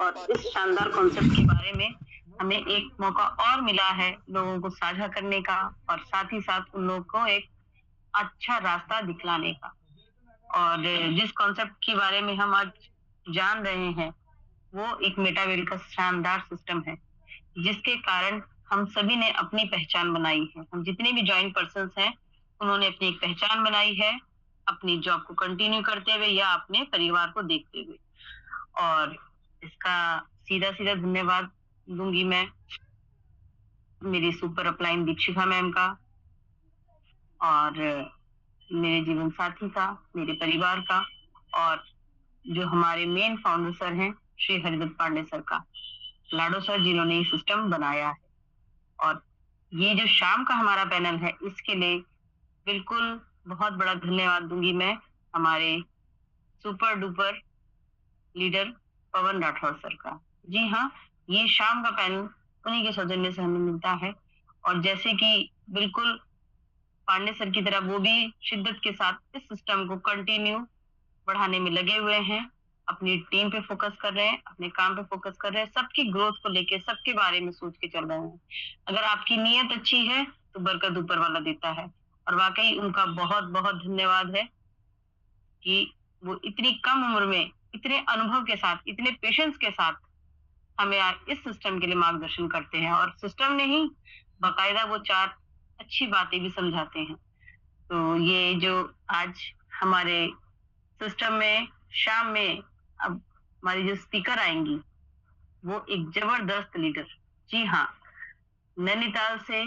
और इस शानदार कॉन्सेप्ट के बारे में हमें एक मौका और मिला है लोगों को साझा करने का और साथ ही साथ उन लोगों को एक अच्छा रास्ता दिखलाने का। और जिस कॉन्सेप्ट के बारे में हम आज जान रहे हैं, वो एक मेटावेल का शानदार सिस्टम है, जिसके कारण हम सभी ने अपनी पहचान बनाई है। हम जितने भी जॉइंट पर्सन्स हैं, उन्होंने अपनी एक पहचान बनाई है, अपनी जॉब को कंटिन्यू करते हुए या अपने परिवार को देखते हुए। और इसका सीधा-सीधा धन्यवाद दूँगी मैं मेरी सुपर अपलाइन दीक्षिका मैम का और मेरे जीवन साथी का, मेरे परिवार का और जो हमारे मेन फाउंडर सर हैं, श्री हरिदत्त पांडे सर का। लाडो सर जिन्होंने ये सिस्टम बनाया है। और ये जो शाम का हमारा पैनल है, इसके लिए बिल्कुल बहुत बड़ा धन्यवाद दूँगी मैं हमारे सुपर डुपर लीडर पवन राठौर सर का। जी हाँ, ये शाम का पैनल उन्हीं के सौजन्य से हमें मिलता है और जैसे कि बिल्कुल पांडे सर की तरह वो भी शिद्दत के साथ इस सिस्टम को कंटिन्यू बढ़ाने में लगे हुए हैं, अपनी टीम पे फोकस कर रहे हैं, अपने काम पे फोकस कर रहे हैं, सबकी ग्रोथ को लेके सबके बारे में सोच के चल रहे हैं। अगर आपकी नीयत अच्छी है, तो बरकत ऊपर वाला देता है और वाक़ई उनका बहुत-बहुत धन्यवाद है कि वो इतनी कम उम्र में, इतने अनुभव के साथ, इतने पेशेंस के साथ हमें आज इस सिस्टम के लिए मार्गदर्शन करते हैं और सिस्टम नहीं, बाकायदा वो 4 अच्छी बातें भी समझाते हैं। तो ये जो आज हमारे सिस्टम में शाम में अब हमारी जो स्पीकर आएँगी, वो एक ज़बरदस्त लीडर। जी हाँ, नैनीताल से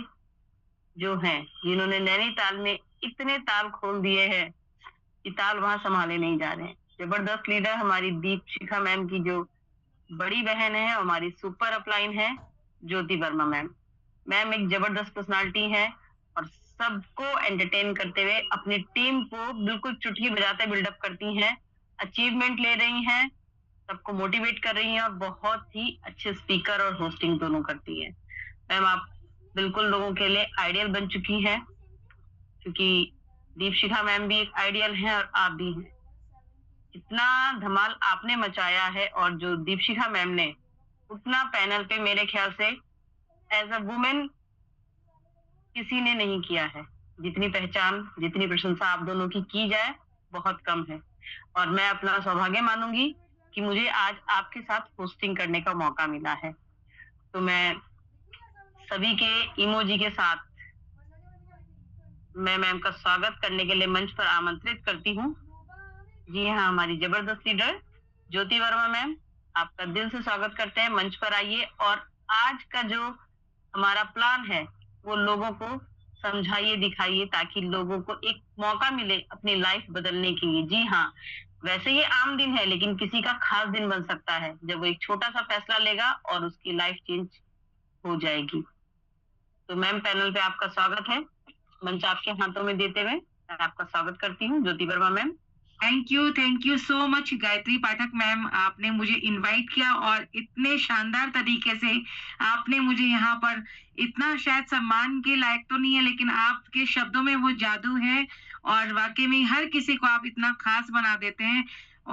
जो हैं, जिन्होंने नैनीताल में इतने ताल खोल दिए हैं, कि ताल वहाँ सँभाले नहीं जा रहे हैं। ज़बरदस्त लीडर हमारी दीपशिखा मैम की जो बड़ी बहन है, हमारी सुपर अपलाइन है, ज्योति वर्मा मैम। मैम एक ज़बरदस्त पर्सनैलिटी है और सबको एंटरटेन करते हुए अपनी टीम को बिल्कुल चुटकी बजाते बिल्डअप करती हैं, अचीवमेंट ले रही हैं, सबको मोटिवेट कर रही हैं और बहुत ही अच्छे स्पीकर और होस्टिंग दोनों करती हैं। मैम आप बिल्कुल लोगों के लिए आइडियल बन चुकी हैं, क्योंकि दीपशिखा मैम भी एक आइडियल हैं और आप भी हैं। इतना धमाल आपने मचाया है और जो दीपशिखा मैम ने उतना पैनल पे मेरे ख्याल से एज़ अ वुमेन किसी ने नहीं किया है। जितनी पहचान, जितनी प्रशंसा आप दोनों की जाए, बहुत कम है। और मैं अपना सौभाग्य मानूँगी कि मुझे आज आपके साथ होस्टिंग करने का मौका मिला है। तो मैं सभी के इमोजी के साथ मैं मैम का स्वागत करने के लिए मंच पर आमंत्रित करती हूँ। जी हाँ, हमारी ज़बरदस्त लीडर ज्योति वर्मा मैम, आपका दिल से स्वागत करते हैं, मंच पर आइए और आज का जो हमारा प्लान है, वो लोगों को समझाइए, दिखाइए ताकि लोगों को एक मौका मिले अपनी लाइफ बदलने के लिए। जी हाँ, वैसे ये आम दिन है लेकिन किसी का खास दिन बन सकता है, जब वो एक छोटा-सा फैसला लेगा और उसकी लाइफ चेंज हो जाएगी। तो मैम पैनल पे आपका स्वागत है। मंच आपके हाथों में देते हुए मैं आपका स्वागत करती हूँ, Jyoti Verma ma'am. Thank you so much Gayatri Pathak ma'am, आपने मुझे इनवाइट किया और इतने शानदार तरीके से आपने मुझे यहाँ पर इतना शायद सम्मान के लायक तो नहीं है, लेकिन आपके शब्दों में वो जादू है और वाक़ई में हर किसी को आप इतना ख़ास बना देते हैं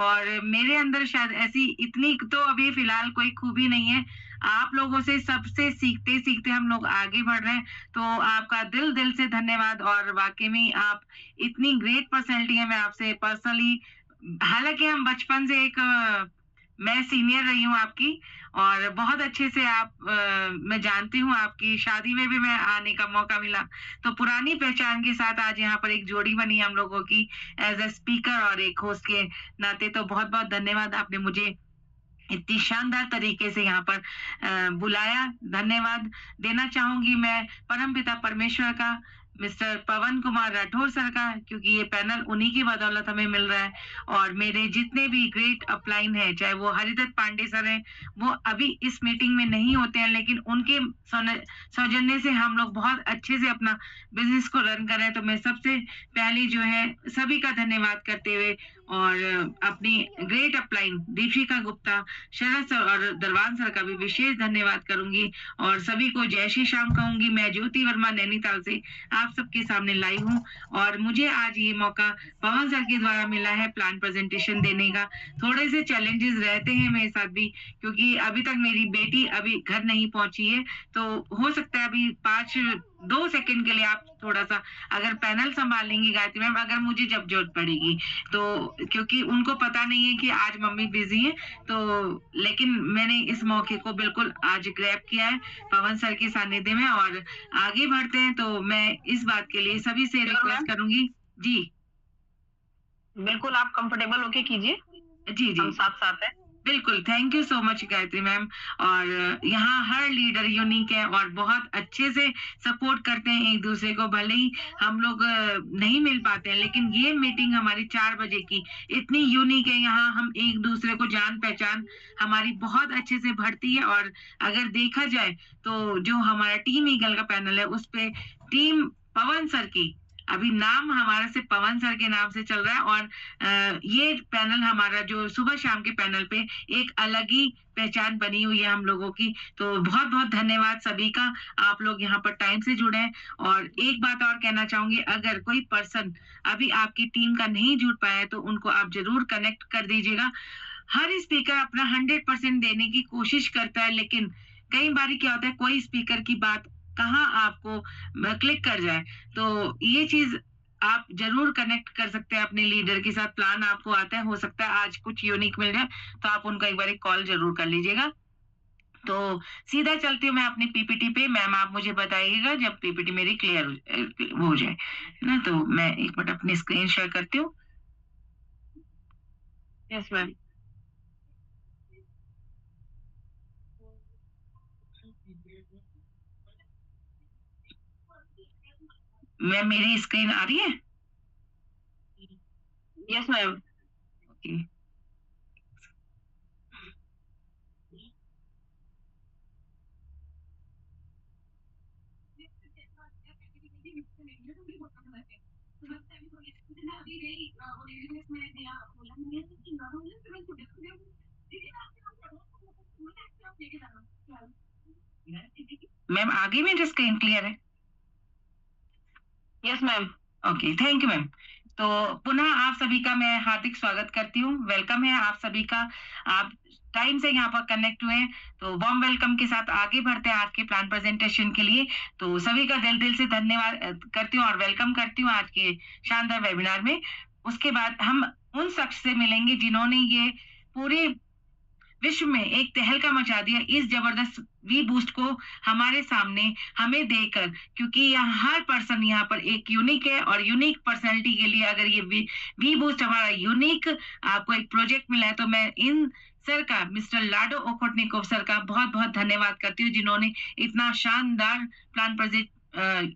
और मेरे अंदर शायद ऐसी इतनी तो अभी फ़िलहाल कोई खूबी नहीं है। आप लोगों से सबसे सीखते-सीखते हम लोग आगे बढ़ रहे हैं, तो आपका दिल से धन्यवाद और वाक़ई में आप इतनी ग्रेट पर्सनैलिटी है। मैं आपसे पर्सनली हालाँकि हम बचपन से मैं सीनियर रही हूँ आपकी और बहुत अच्छे से मैं जानती हूँ, आपकी शादी में भी मैं आने का मौका मिला। तो पुरानी पहचान के साथ आज यहाँ पर एक जोड़ी बनी हम लोगों की एज़ अ स्पीकर और एक होस्ट के नाते। तो बहुत-बहुत धन्यवाद, आपने मुझे इतनी शानदार तरीके से यहाँ पर बुलाया। धन्यवाद देना चाहूँगी मैं परमपिता परमेश्वर का, मिस्टर पवन कुमार राठौर सर का, क्योंकि ये पैनल उन्हीं की बदौलत हमें मिल रहा है और मेरे जितने भी ग्रेट अपलाइन हैं, चाहे वो हरिदत्त पांडे सर हैं, वो अभी इस मीटिंग में नहीं होते हैं, लेकिन उनके सौजन्य से हम लोग बहुत अच्छे से अपना बिज़नेस को रन कर रहे हैं। तो मैं सबसे पहले जो है सभी का धन्यवाद करते हुए और अपनी ग्रेट अपलाइन दीपिका गुप्ता, शरद सर और दरवान सर का भी विशेष धन्यवाद करूंगी। और सभी को जय श्री श्याम कहूंगी। मैं ज्योति वर्मा नैनीताल से आप सबके सामने लाई हूँ और मुझे आज ये मौका पवन सर के द्वारा मिला है प्लान प्रेजेंटेशन देने का। थोड़े से चैलेंजेस रहते हैं मेरे साथ भी, क्योंकि अभी तक मेरी बेटी अभी घर नहीं पहुंची है, तो हो सकता है अभी 2 सेकंड के लिए आप थोड़ा सा अगर पैनल संभाल लेंगी गायत्री मैम, अगर मुझे जब जरूरत पड़ेगी तो, क्योंकि उनको पता नहीं है कि आज मम्मी बिजी है, तो लेकिन मैंने इस मौके को बिल्कुल आज ग्रैब किया है पवन सर के सानिध्य में। और आगे बढ़ते हैं, तो मैं इस बात के लिए सभी से रिक्वेस्ट करूंगी। जी बिल्कुल, आप कंफर्टेबल होके कीजिए। जी जी, हम साथ साथ हैं। बिल्कुल, thank you so much Gayatri ma'am. और यहाँ हर लीडर यूनिक है और बहुत अच्छे से सपोर्ट करते हैं एक दूसरे को। भले ही हम लोग नहीं मिल पाते हैं, लेकिन ये मीटिंग हमारी 4 बजे की इतनी यूनिक है। यहाँ हम एक दूसरे को जान पहचान हमारी बहुत अच्छे से बढ़ती है। और अगर देखा जाए तो जो हमारा टीम ईगल का पैनल है, उस पे टीम पवन सर की, अभी नाम हमारा सिर्फ पवन सर के नाम से चल रहा है। और ये पैनल हमारा जो सुबह शाम के पैनल पे एक अलग ही पहचान बनी हुई है हम लोगों की। तो बहुत बहुत धन्यवाद सभी का, आप लोग यहाँ पर टाइम से जुड़े हैं। और एक बात और कहना चाहूंगी, अगर कोई पर्सन अभी आपकी टीम का नहीं जुड़ पाया है तो उनको आप जरूर कनेक्ट कर दीजिएगा। हर स्पीकर अपना 100% देने की कोशिश करता है, लेकिन कई बार क्या होता है, कोई स्पीकर की बात कहाँ आपको क्लिक कर जाए। तो ये चीज आप जरूर कनेक्ट कर सकते हैं अपने लीडर के साथ। प्लान आपको आता है, हो सकता है आज कुछ यूनिक मिल जाए, तो आप उनका एक बार एक कॉल जरूर कर लीजिएगा। तो सीधा चलती हूँ मैं अपनी पीपीटी पे। मैम आप मुझे बताइएगा जब पीपीटी मेरी क्लियर हो जाए ना। तो मैं एक मिनट अपनी स्क्रीन शेयर करती हूँ। Yes ma'am. मैम मेरी स्क्रीन आ रही है? Yes ma'am. ओके, मैम आगे मेरी स्क्रीन क्लियर है? Yes ma'am. Okay, thank you ma'am. तो पुनः आप सभी का मैं हार्दिक स्वागत करती हूँ। वेलकम है आप सभी का, आप टाइम से यहाँ पर कनेक्ट हुए हैं, तो वार्म वेलकम के साथ आगे बढ़ते हैं आज के प्लान प्रेजेंटेशन के लिए। तो सभी का दिल से धन्यवाद करती हूँ और वेलकम करती हूँ आज के शानदार वेबिनार में। उसके बाद हम उन शख्स से मिलेंगे जिन्होंने ये पूरे विश्व में एक तहलका मचा दिया इस जबरदस्त वी बूस्ट को हमारे सामने हमें देकर, क्योंकि यहाँ हर पर्सन यहाँ पर एक यूनिक है। और यूनिक पर्सनैलिटी के लिए अगर ये वी बूस्ट हमारा यूनिक आपको एक प्रोजेक्ट मिला है, तो मैं इन सर का, मिस्टर लाडो ओखोटनिकोव सर का बहुत बहुत धन्यवाद करती हूँ, जिन्होंने इतना शानदार प्लान प्रोजेक्ट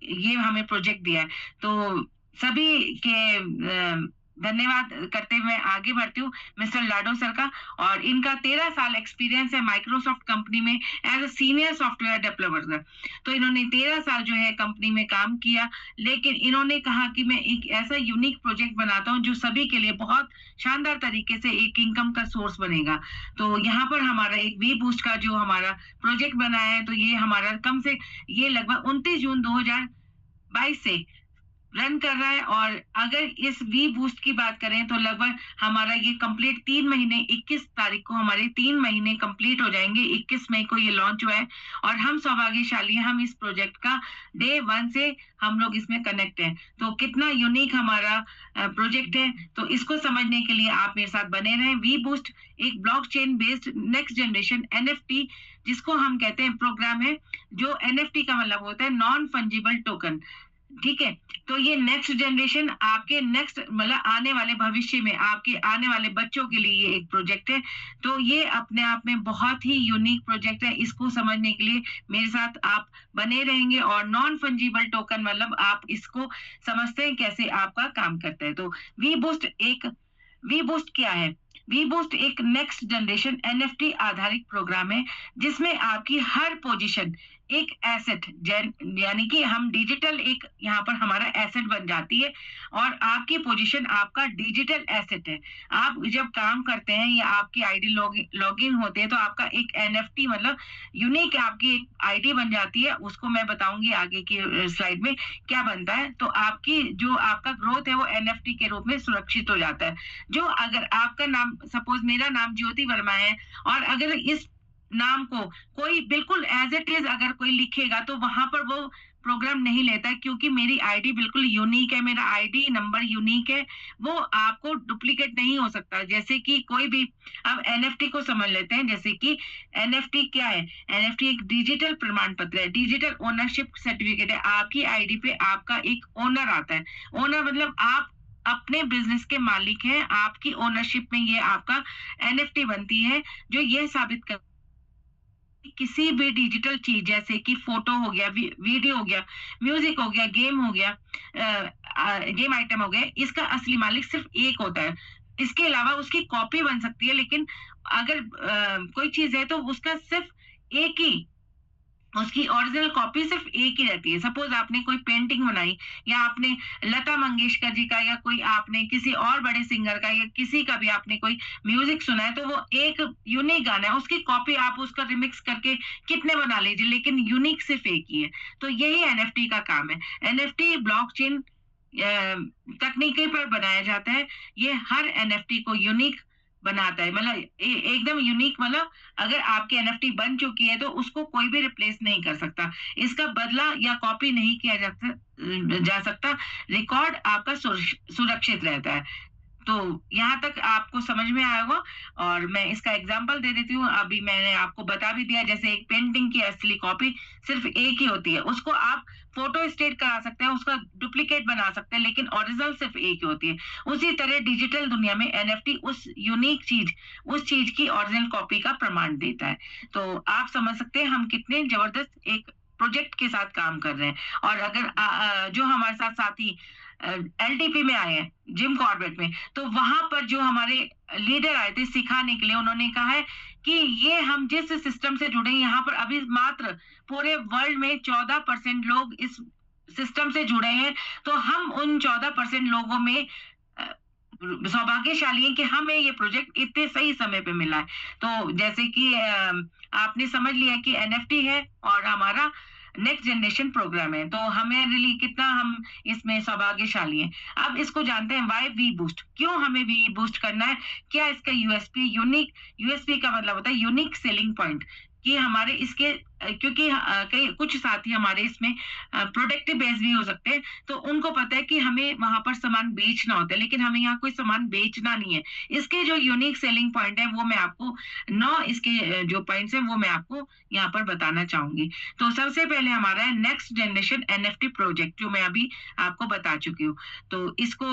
ये हमें प्रोजेक्ट दिया है। तो सभी के धन्यवाद करते हुए आगे बढ़ती हूँ मिस्टर लाडो सर का। और इनका 13 साल एक्सपीरियंस है माइक्रोसॉफ्ट कंपनी में as a senior software developer. तो इन्होंने 13 साल जो है कंपनी में काम किया, लेकिन इन्होंने कहा कि मैं एक ऐसा यूनिक प्रोजेक्ट बनाता हूँ जो सभी के लिए बहुत शानदार तरीके से एक इनकम का सोर्स बनेगा। तो यहाँ पर हमारा एक वी बूस्ट का जो हमारा प्रोजेक्ट बनाया है, तो ये हमारा कम से ये लगभग 29 जून 2022 से रन कर रहा है। और अगर इस वी बूस्ट की बात करें तो लगभग हमारा ये कंप्लीट 3 महीने, 21 तारीख को हमारे 3 महीने कंप्लीट हो जाएंगे। 21 मई को ये लॉन्च हुआ है और हम सौभाग्यशाली हैं, हम इस प्रोजेक्ट का डे 1 से हम लोग इसमें कनेक्ट हैं। तो कितना यूनिक हमारा प्रोजेक्ट है, तो इसको समझने के लिए आप मेरे साथ बने रहें। वी बूस्ट एक blockchain based next generation NFT, जिसको हम कहते हैं प्रोग्राम है, जो एनएफटी का मतलब होता है नॉन फंजिबल टोकन। ठीक है, तो ये नेक्स्ट जनरेशन आपके नेक्स्ट मतलब आने वाले भविष्य में आपके आने वाले बच्चों के लिए ये एक प्रोजेक्ट है। तो ये अपने आप में बहुत ही यूनिक प्रोजेक्ट है। इसको समझने के लिए मेरे साथ आप बने रहेंगे। और नॉन फंजिबल टोकन मतलब आप इसको समझते हैं कैसे आपका काम करता है। तो वी बूस्ट क्या है? वी बूस्ट एक नेक्स्ट जनरेशन एनएफटी आधारित प्रोग्राम है, जिसमें आपकी हर पोजीशन एक एसेट, यानी कि हम डिजिटल एक यहाँ पर हमारा एसेट बन जाती है, और आपकी पोजीशन आपका डिजिटल एसेट है। आप जब काम करते हैं या आपकी आईडी लॉगिन होते हैं तो आपका एक एनएफटी मतलब यूनिक आपकी एक आईडी बन जाती है। उसको मैं बताऊंगी आगे की स्लाइड में क्या बनता है। तो आपकी जो आपका ग्रोथ है वो एनएफटी के रूप में सुरक्षित हो जाता है। जो अगर आपका नाम, सपोज मेरा नाम ज्योति वर्मा है, और अगर इस नाम को कोई बिल्कुल एज इट इज अगर कोई लिखेगा तो वहां पर वो प्रोग्राम नहीं लेता है, क्योंकि मेरी आईडी बिल्कुल यूनिक है, मेरा आईडी नंबर यूनिक है, वो आपको डुप्लीकेट नहीं हो सकता। जैसे कि कोई भी, अब एनएफटी को समझ लेते हैं। जैसे कि एनएफटी क्या है? एनएफटी एक डिजिटल प्रमाण पत्र है, डिजिटल ओनरशिप सर्टिफिकेट है। आपकी आईडी पे आपका एक ओनर आता है। ओनर मतलब आप अपने बिजनेस के मालिक हैं, आपकी ओनरशिप में ये आपका एनएफटी बनती है, जो ये साबित कर किसी भी डिजिटल चीज जैसे कि फोटो हो गया, वीडियो हो गया, म्यूजिक हो गया, गेम हो गया, गेम आइटम हो गया, इसका असली मालिक सिर्फ एक होता है। इसके अलावा उसकी कॉपी बन सकती है, लेकिन अगर कोई चीज है तो उसका सिर्फ एक ही, उसकी ओरिजिनल कॉपी सिर्फ एक ही रहती है। सपोज आपने कोई पेंटिंग बनाई, या आपने लता मंगेशकर जी का, या कोई आपने किसी और बड़े सिंगर का, या किसी का भी आपने कोई म्यूजिक सुना है, तो वो एक यूनिक गाना है, उसकी कॉपी आप उसका रिमिक्स करके कितने बना लीजिए, लेकिन यूनिक सिर्फ एक ही है। तो यही एनएफटी का काम है। एनएफटी ब्लॉकचेन तकनीकी पर बनाया जाता है। ये हर एनएफटी को यूनिक बनाता है, मतलब एकदम यूनिक। मतलब अगर आपकी एनएफटी बन चुकी है तो उसको कोई भी रिप्लेस नहीं कर सकता, इसका बदला या कॉपी नहीं किया जा सकता। रिकॉर्ड आपका सुरक्षित रहता है। तो यहाँ तक आपको समझ में आया होगा, और मैं इसका एग्जांपल दे देती हूँ। अभी मैंने आपको बता भी दिया, जैसे एक पेंटिंग की असली कॉपी सिर्फ एक ही होती है, उसको आप फोटो स्टेट करा सकते हैं, उसका डुप्लीकेट बना सकते हैं, लेकिन ओरिजिनल सिर्फ एक ही होती है। उसी तरह डिजिटल दुनिया में एनएफटी उस यूनिक चीज, उस चीज की ओरिजिनल कॉपी का प्रमाण देता है। तो आप समझ सकते हैं हम कितने जबरदस्त एक प्रोजेक्ट के साथ काम कर रहे हैं। और अगर जो हमारे साथ साथी एलटीपी में आए हैं, जिम कॉर्बेट में, तो वहां पर जो हमारे लीडर आए थे सिखाने के लिए, उन्होंने कहा है कि ये हम जिस सिस्टम से जुड़े हैं, यहाँ पर अभी मात्र पूरे वर्ल्ड में 14% लोग इस सिस्टम से जुड़े हैं। तो हम उन 14% लोगों में सौभाग्यशाली हैं कि हमें ये प्रोजेक्ट इतने सही समय पे मिला है। तो जैसे कि आपने समझ लिया कि एनएफटी है और हमारा नेक्स्ट जनरेशन प्रोग्राम है, तो हमें रियली कितना हम इसमें सौभाग्यशाली हैं। अब इसको जानते हैं, वाई वी बूस्ट, क्यों हमें वी बूस्ट करना है, क्या इसका यूएसपी, यूनिक, यूएसपी का मतलब होता है यूनिक सेलिंग पॉइंट, कि हमारे इसके क्योंकि कई कुछ साथी हमारे इसमें प्रोडक्टिव बेस भी हो सकते हैं, तो उनको पता है कि हमें वहां पर सामान बेचना होता है, लेकिन हमें यहाँ कोई सामान बेचना नहीं है। इसके जो यूनिक सेलिंग पॉइंट है वो मैं आपको 9 इसके जो पॉइंट्स हैं वो मैं आपको यहाँ पर बताना चाहूंगी। तो सबसे पहले हमारा है नेक्स्ट जनरेशन एनएफटी प्रोजेक्ट, जो मैं अभी आपको बता चुकी हूँ। तो इसको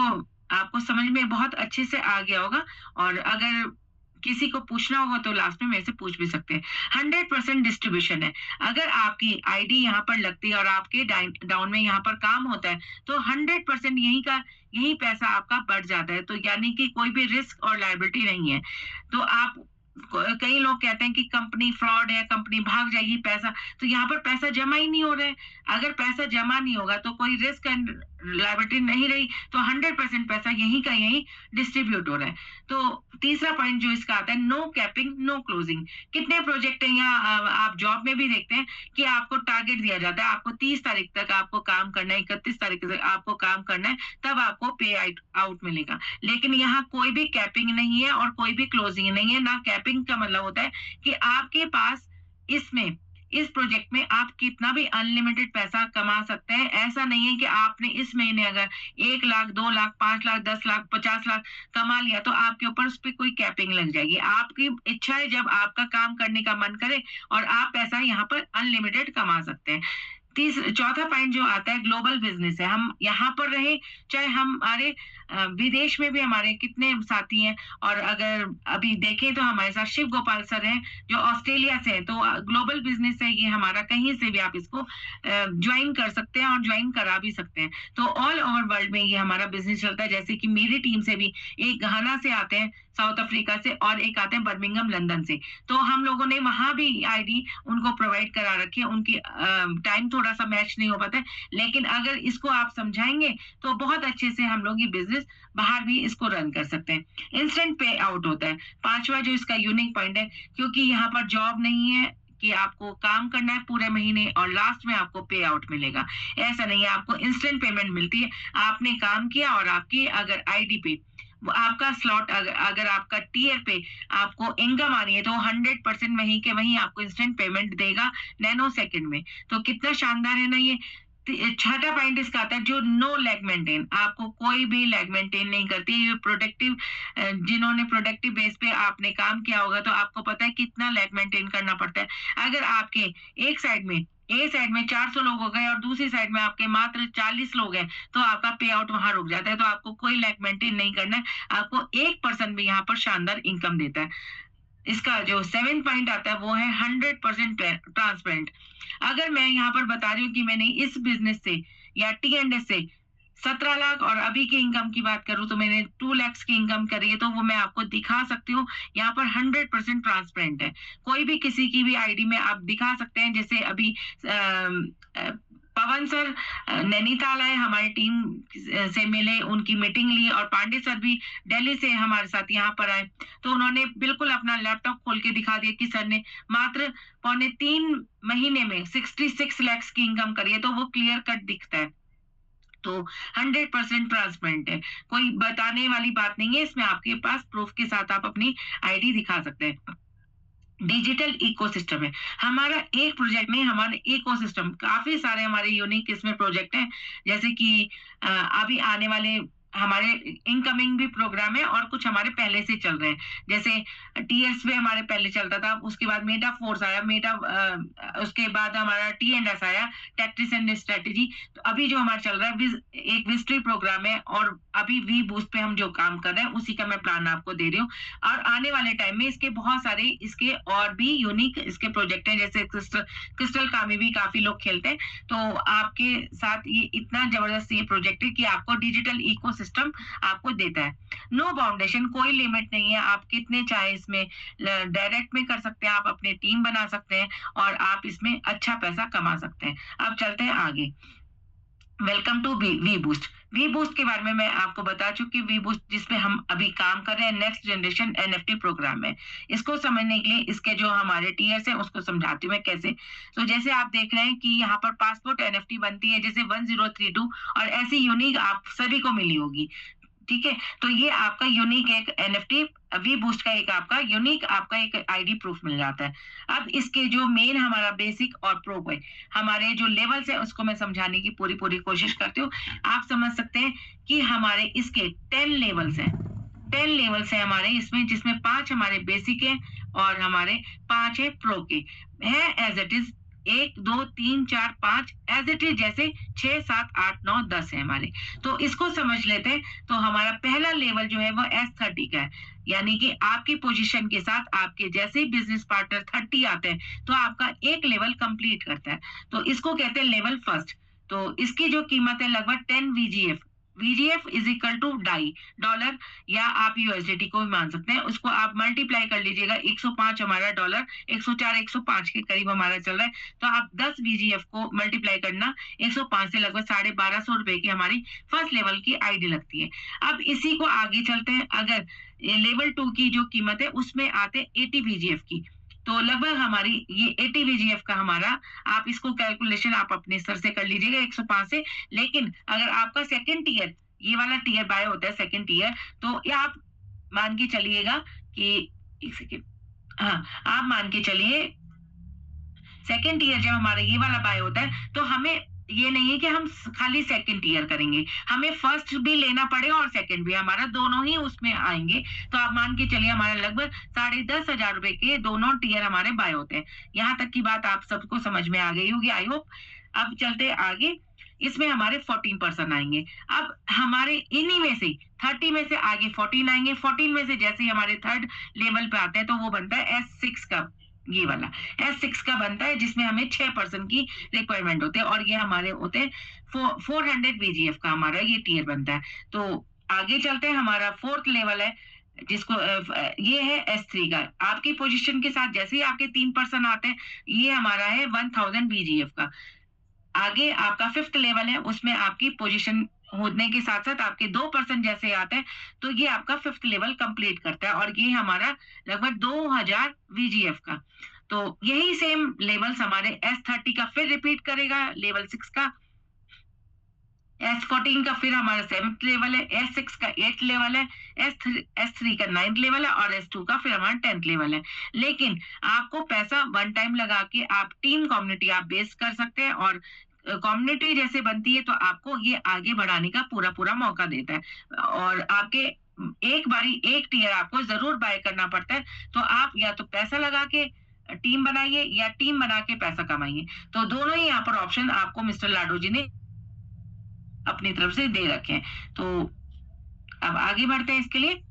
आपको समझ में बहुत अच्छे से आ गया होगा, और अगर किसी को पूछना होगा तो लास्ट में मेरे से पूछ भी सकते हैं। 100% डिस्ट्रीब्यूशन है। अगर आपकी आईडी यहाँ पर लगती है और आपके डाउन में यहाँ पर काम होता है, तो 100% यही पैसा आपका बढ़ जाता है। तो यानी कि कोई भी रिस्क और लायबिलिटी नहीं है। तो आप, कई लोग कहते हैं कि कंपनी फ्रॉड है, कंपनी भाग जाएगी पैसा, तो यहाँ पर पैसा जमा ही नहीं हो रहा है। अगर पैसा जमा नहीं होगा तो कोई रिस्क एंड लायबिलिटी नहीं रही, तो 100% पैसा यहीं का यहीं डिस्ट्रीब्यूट हो रहा है। तो तीसरा पॉइंट जो इसका आता है, नो कैपिंग नो क्लोजिंग। कितने प्रोजेक्ट है यहाँ, आप जॉब में भी देखते हैं कि आपको टारगेट दिया जाता है, आपको 30 तारीख तक आपको काम करना है, 31 तारीख तक आपको काम करना है, तब आपको पे आउट मिलेगा। लेकिन यहाँ कोई भी कैपिंग नहीं है और कोई भी क्लोजिंग नहीं है। ना कैपिंग का मतलब होता है कि आपके पास इसमें, इस प्रोजेक्ट में आप कितना भी अनलिमिटेड पैसा कमा सकते हैं। ऐसा नहीं है कि आपने इस महीने अगर 1 लाख, 2 लाख, 5 लाख, 10 लाख, 50 लाख कमा लिया तो आपके ऊपर उस पर कोई कैपिंग लग जाएगी। आपकी इच्छा है जब आपका काम करने का मन करे, और आप पैसा यहाँ पर अनलिमिटेड कमा सकते हैं। चौथा पॉइंट जो आता है, ग्लोबल बिजनेस है। हम यहाँ पर रहे, चाहे हमारे विदेश में भी हमारे कितने साथी हैं, और अगर अभी देखें तो हमारे साथ शिव गोपाल सर हैं जो ऑस्ट्रेलिया से हैं। तो ग्लोबल बिजनेस है ये हमारा, कहीं से भी आप इसको ज्वाइन कर सकते हैं और ज्वाइन करा भी सकते हैं। तो ऑल ओवर वर्ल्ड में ये हमारा बिजनेस चलता है। जैसे कि मेरी टीम से भी एक घाना से आते हैं, साउथ अफ्रीका से, और एक आते हैं बर्मिंघम लंदन से। तो हम लोगों ने वहां भी आईडी उनको प्रोवाइड करा रखी है। उनकी टाइम थोड़ा सा मैच नहीं हो पाता है, लेकिन अगर इसको आप समझाएंगे तो बहुत अच्छे से हम लोग ये बिजनेस बाहर भी इसको रन कर सकते हैं। इंस्टेंट पे आउट होता है पांचवा जो इसका यूनिक पॉइंट है, क्योंकि यहाँ पर जॉब नहीं है कि आपको काम करना है पूरे महीने और लास्ट में आपको पे आउट मिलेगा। ऐसा नहीं है, आपको इंस्टेंट पेमेंट मिलती है। आपने काम किया और आपकी अगर आईडी पे आपका स्लॉट, अगर आपका टीयर पे आपको इनकम आ रही है तो 100% वहीं के वहीं आपको इंस्टेंट पेमेंट देगा नैनो सेकंड में। तो कितना शानदार है ना ये। छठा पॉइंट इसका आता है जो नो लैग मेंटेन, आपको कोई भी लैग मेंटेन नहीं करती। ये प्रोडक्टिव, जिन्होंने प्रोडक्टिव बेस पे आपने काम किया होगा तो आपको पता है कितना लैग मेंटेन करना पड़ता है। अगर आपके एक साइड में ए साइड में 400 लोग हो गए और दूसरी साइड में आपके मात्र 40 लोग हैं तो आपका पे आउट वहां रुक जाता है। तो आपको कोई लैग मेंटेन नहीं करना है, आपको 1% भी यहाँ पर शानदार इनकम देता है। इसका जो 7 पॉइंट आता है वो है 100% ट्रांसपेरेंट। अगर मैं यहाँ पर बता रही हूँ कि मैंने इस बिजनेस से या T&S से 17 लाख और अभी की इनकम की बात करूं तो मैंने 2 लाख की इनकम करी है, तो वो मैं आपको दिखा सकती हूँ। यहाँ पर 100% ट्रांसपेरेंट है। कोई भी किसी की भी आईडी में आप दिखा सकते हैं। जैसे अभी पवन सर नैनीताल आए, हमारी टीम से मिले, उनकी मीटिंग ली, और पांडे सर भी दिल्ली से हमारे साथ यहाँ पर आए। तो उन्होंने बिल्कुल अपना लैपटॉप खोल के दिखा दिया कि सर ने मात्र 3.25 महीने में 66 लाख की इनकम करी है। तो वो क्लियर कट दिखता है। तो 100% ट्रांसपेरेंट है, कोई बताने वाली बात नहीं है इसमें। आपके पास प्रूफ के साथ आप अपनी आईडी दिखा सकते हैं। डिजिटल इकोसिस्टम है हमारा, एक प्रोजेक्ट नहीं, हमारे इकोसिस्टम काफी सारे हमारे यूनिक इसमें प्रोजेक्ट हैं। जैसे कि अभी आने वाले हमारे इनकमिंग भी प्रोग्राम है और कुछ हमारे पहले से चल रहे हैं। जैसे टीएस पे हमारे पहले चलता था, उसके बाद मेटा फोर्स आया, उसके बाद हमारा T&S आया, टैक्टिक्स एंड स्ट्रेटेजी। तो अभी जो हमारा चल रहा है एक विस्ट्री प्रोग्राम है, और अभी वी बूस्ट पे हम जो काम कर रहे हैं उसी का मैं प्लान आपको दे रही हूँ। और आने वाले टाइम में इसके बहुत सारे इसके और भी यूनिक इसके प्रोजेक्ट हैं। जैसे क्रिस्टल का में भी काफी लोग खेलते हैं। तो आपके साथ ये इतना जबरदस्त ये प्रोजेक्ट है कि आपको डिजिटल इकोसिस्टम आपको देता है। नो बाउंडेशन, कोई लिमिट नहीं है। आप कितने चाहे इसमें डायरेक्ट में कर सकते हैं, आप अपने टीम बना सकते हैं और आप इसमें अच्छा पैसा कमा सकते हैं। अब चलते हैं आगे। Welcome to V Boost. V Boost के बारे में मैं आपको बता चुकी। वी बूस्ट जिसपे हम अभी काम कर रहे हैं, नेक्स्ट जनरेशन NFT प्रोग्राम है। इसको समझने के लिए इसके जो हमारे टीयर्स हैं उसको समझाती हूँ मैं कैसे। तो जैसे आप देख रहे हैं कि यहाँ पर पासपोर्ट NFT बनती है जैसे 1032, और ऐसी यूनिक आप सभी को मिली होगी। ठीक है, तो ये आपका यूनिक एक NFT वी बूस्ट का एक आपका यूनिक आपका एक आईडी प्रूफ मिल जाता है। अब इसके जो मेन हमारा बेसिक और प्रो है, हमारे जो लेवल्स है उसको मैं समझाने की पूरी कोशिश करती हूँ। आप समझ सकते हैं कि हमारे इसके 10 लेवल्स हैं। 10 लेवल्स हैं हमारे इसमें, जिसमें 5 हमारे बेसिक है और हमारे 5 है प्रो के है। As it is 1 2 3 4 5 as it is, जैसे 6 7 8 9 10 है हमारे। तो इसको समझ लेते हैं। तो हमारा पहला लेवल जो है वो S30 का है, यानी कि आपकी पोजीशन के साथ आपके जैसे ही बिजनेस पार्टनर 30 आते हैं तो आपका एक लेवल कंप्लीट करता है। तो इसको कहते हैं लेवल फर्स्ट। तो इसकी जो कीमत है लगभग 10 VGF। VGF is equal to $, या आप USDT को भी मान सकते हैं। उसको आप मल्टीप्लाई कर लीजिएगा। 105 हमारा डॉलर, 104 105 के करीब हमारा चल रहा है। तो आप 10 VGF को मल्टीप्लाई करना 105 से लगभग 1250 रुपए की हमारी फर्स्ट लेवल की आईडी लगती है। अब इसी को आगे चलते हैं। अगर लेवल 2 की जो कीमत है उसमें आते हैं 80 VGF की। तो लगभग हमारी ये 80 VGF का हमारा, आप इसको कैलकुलेशन आप अपने सर से कर लीजिएगा 105 से। लेकिन अगर आपका सेकंड टीयर, ये वाला टीयर बाय होता है सेकंड टीयर, तो ये आप मान के चलिएगा कि एक सेकेंड, हाँ आप मान के चलिए सेकंड टीयर जब हमारा ये वाला बाय होता है तो हमें ये नहीं है कि हम खाली सेकंड टीयर करेंगे, हमें फर्स्ट भी लेना पड़ेगा और सेकंड भी, हमारा दोनों ही उसमें आएंगे। तो आप मान के चलिए हमारा लगभग 10,500 रुपए के दोनों टीयर हमारे बाय होते हैं। यहाँ तक की बात आप सबको समझ में आ गई होगी आई होप। अब चलते आगे। इसमें हमारे 14% आएंगे। अब हमारे इन्हीं में से 30 में से आगे 14 आएंगे, 14 में से जैसे ही हमारे थर्ड लेवल पे आते हैं तो वो बनता है S6 का, ये वाला S6 का बनता है, जिसमें हमें 6% की रिक्वायरमेंट होते हैं, और ये हमारे होते हैं 400 VGF का हमारा ये टीयर बनता है। तो आगे चलते हैं, हमारा फोर्थ लेवल है जिसको ये है S3 का। आपकी पोजीशन के साथ जैसे ही आपके 3% आते हैं, ये हमारा है 1000 VGF का। आगे आपका फिफ्थ लेवल है, उसमें आपकी पोजीशन होने के साथ साथ आपके 2% जैसे आते हैं, तो ये आपका फिफ्थ लेवल कंप्लीट करता है, और ये हमारा लगभग 2000 VGF का। तो यही सेम लेवल्स हमारे S30 का फिर रिपीट करेगा, लेवल 6 का, S14 का फिर हमारा 7th लेवल है, S6 का 8th लेवल है, S3 का 9th लेवल है, और S2 का फिर हमारा 10th लेवल है। लेकिन आपको पैसा वन टाइम लगा के आप टीम कम्युनिटी आप बेस कर सकते हैं, और कम्युनिटी जैसे बनती है तो आपको ये आगे बढ़ाने का पूरा पूरा मौका देता है, और आपके एक बारी एक टीयर आपको जरूर बाय करना पड़ता है। तो आप या तो पैसा लगा के टीम बनाइए या टीम बना के पैसा कमाइए, तो दोनों ही यहाँ पर ऑप्शन आपको मिस्टर लाडो जी ने अपनी तरफ से दे रखे हैं। तो अब आगे बढ़ते हैं, इसके लिए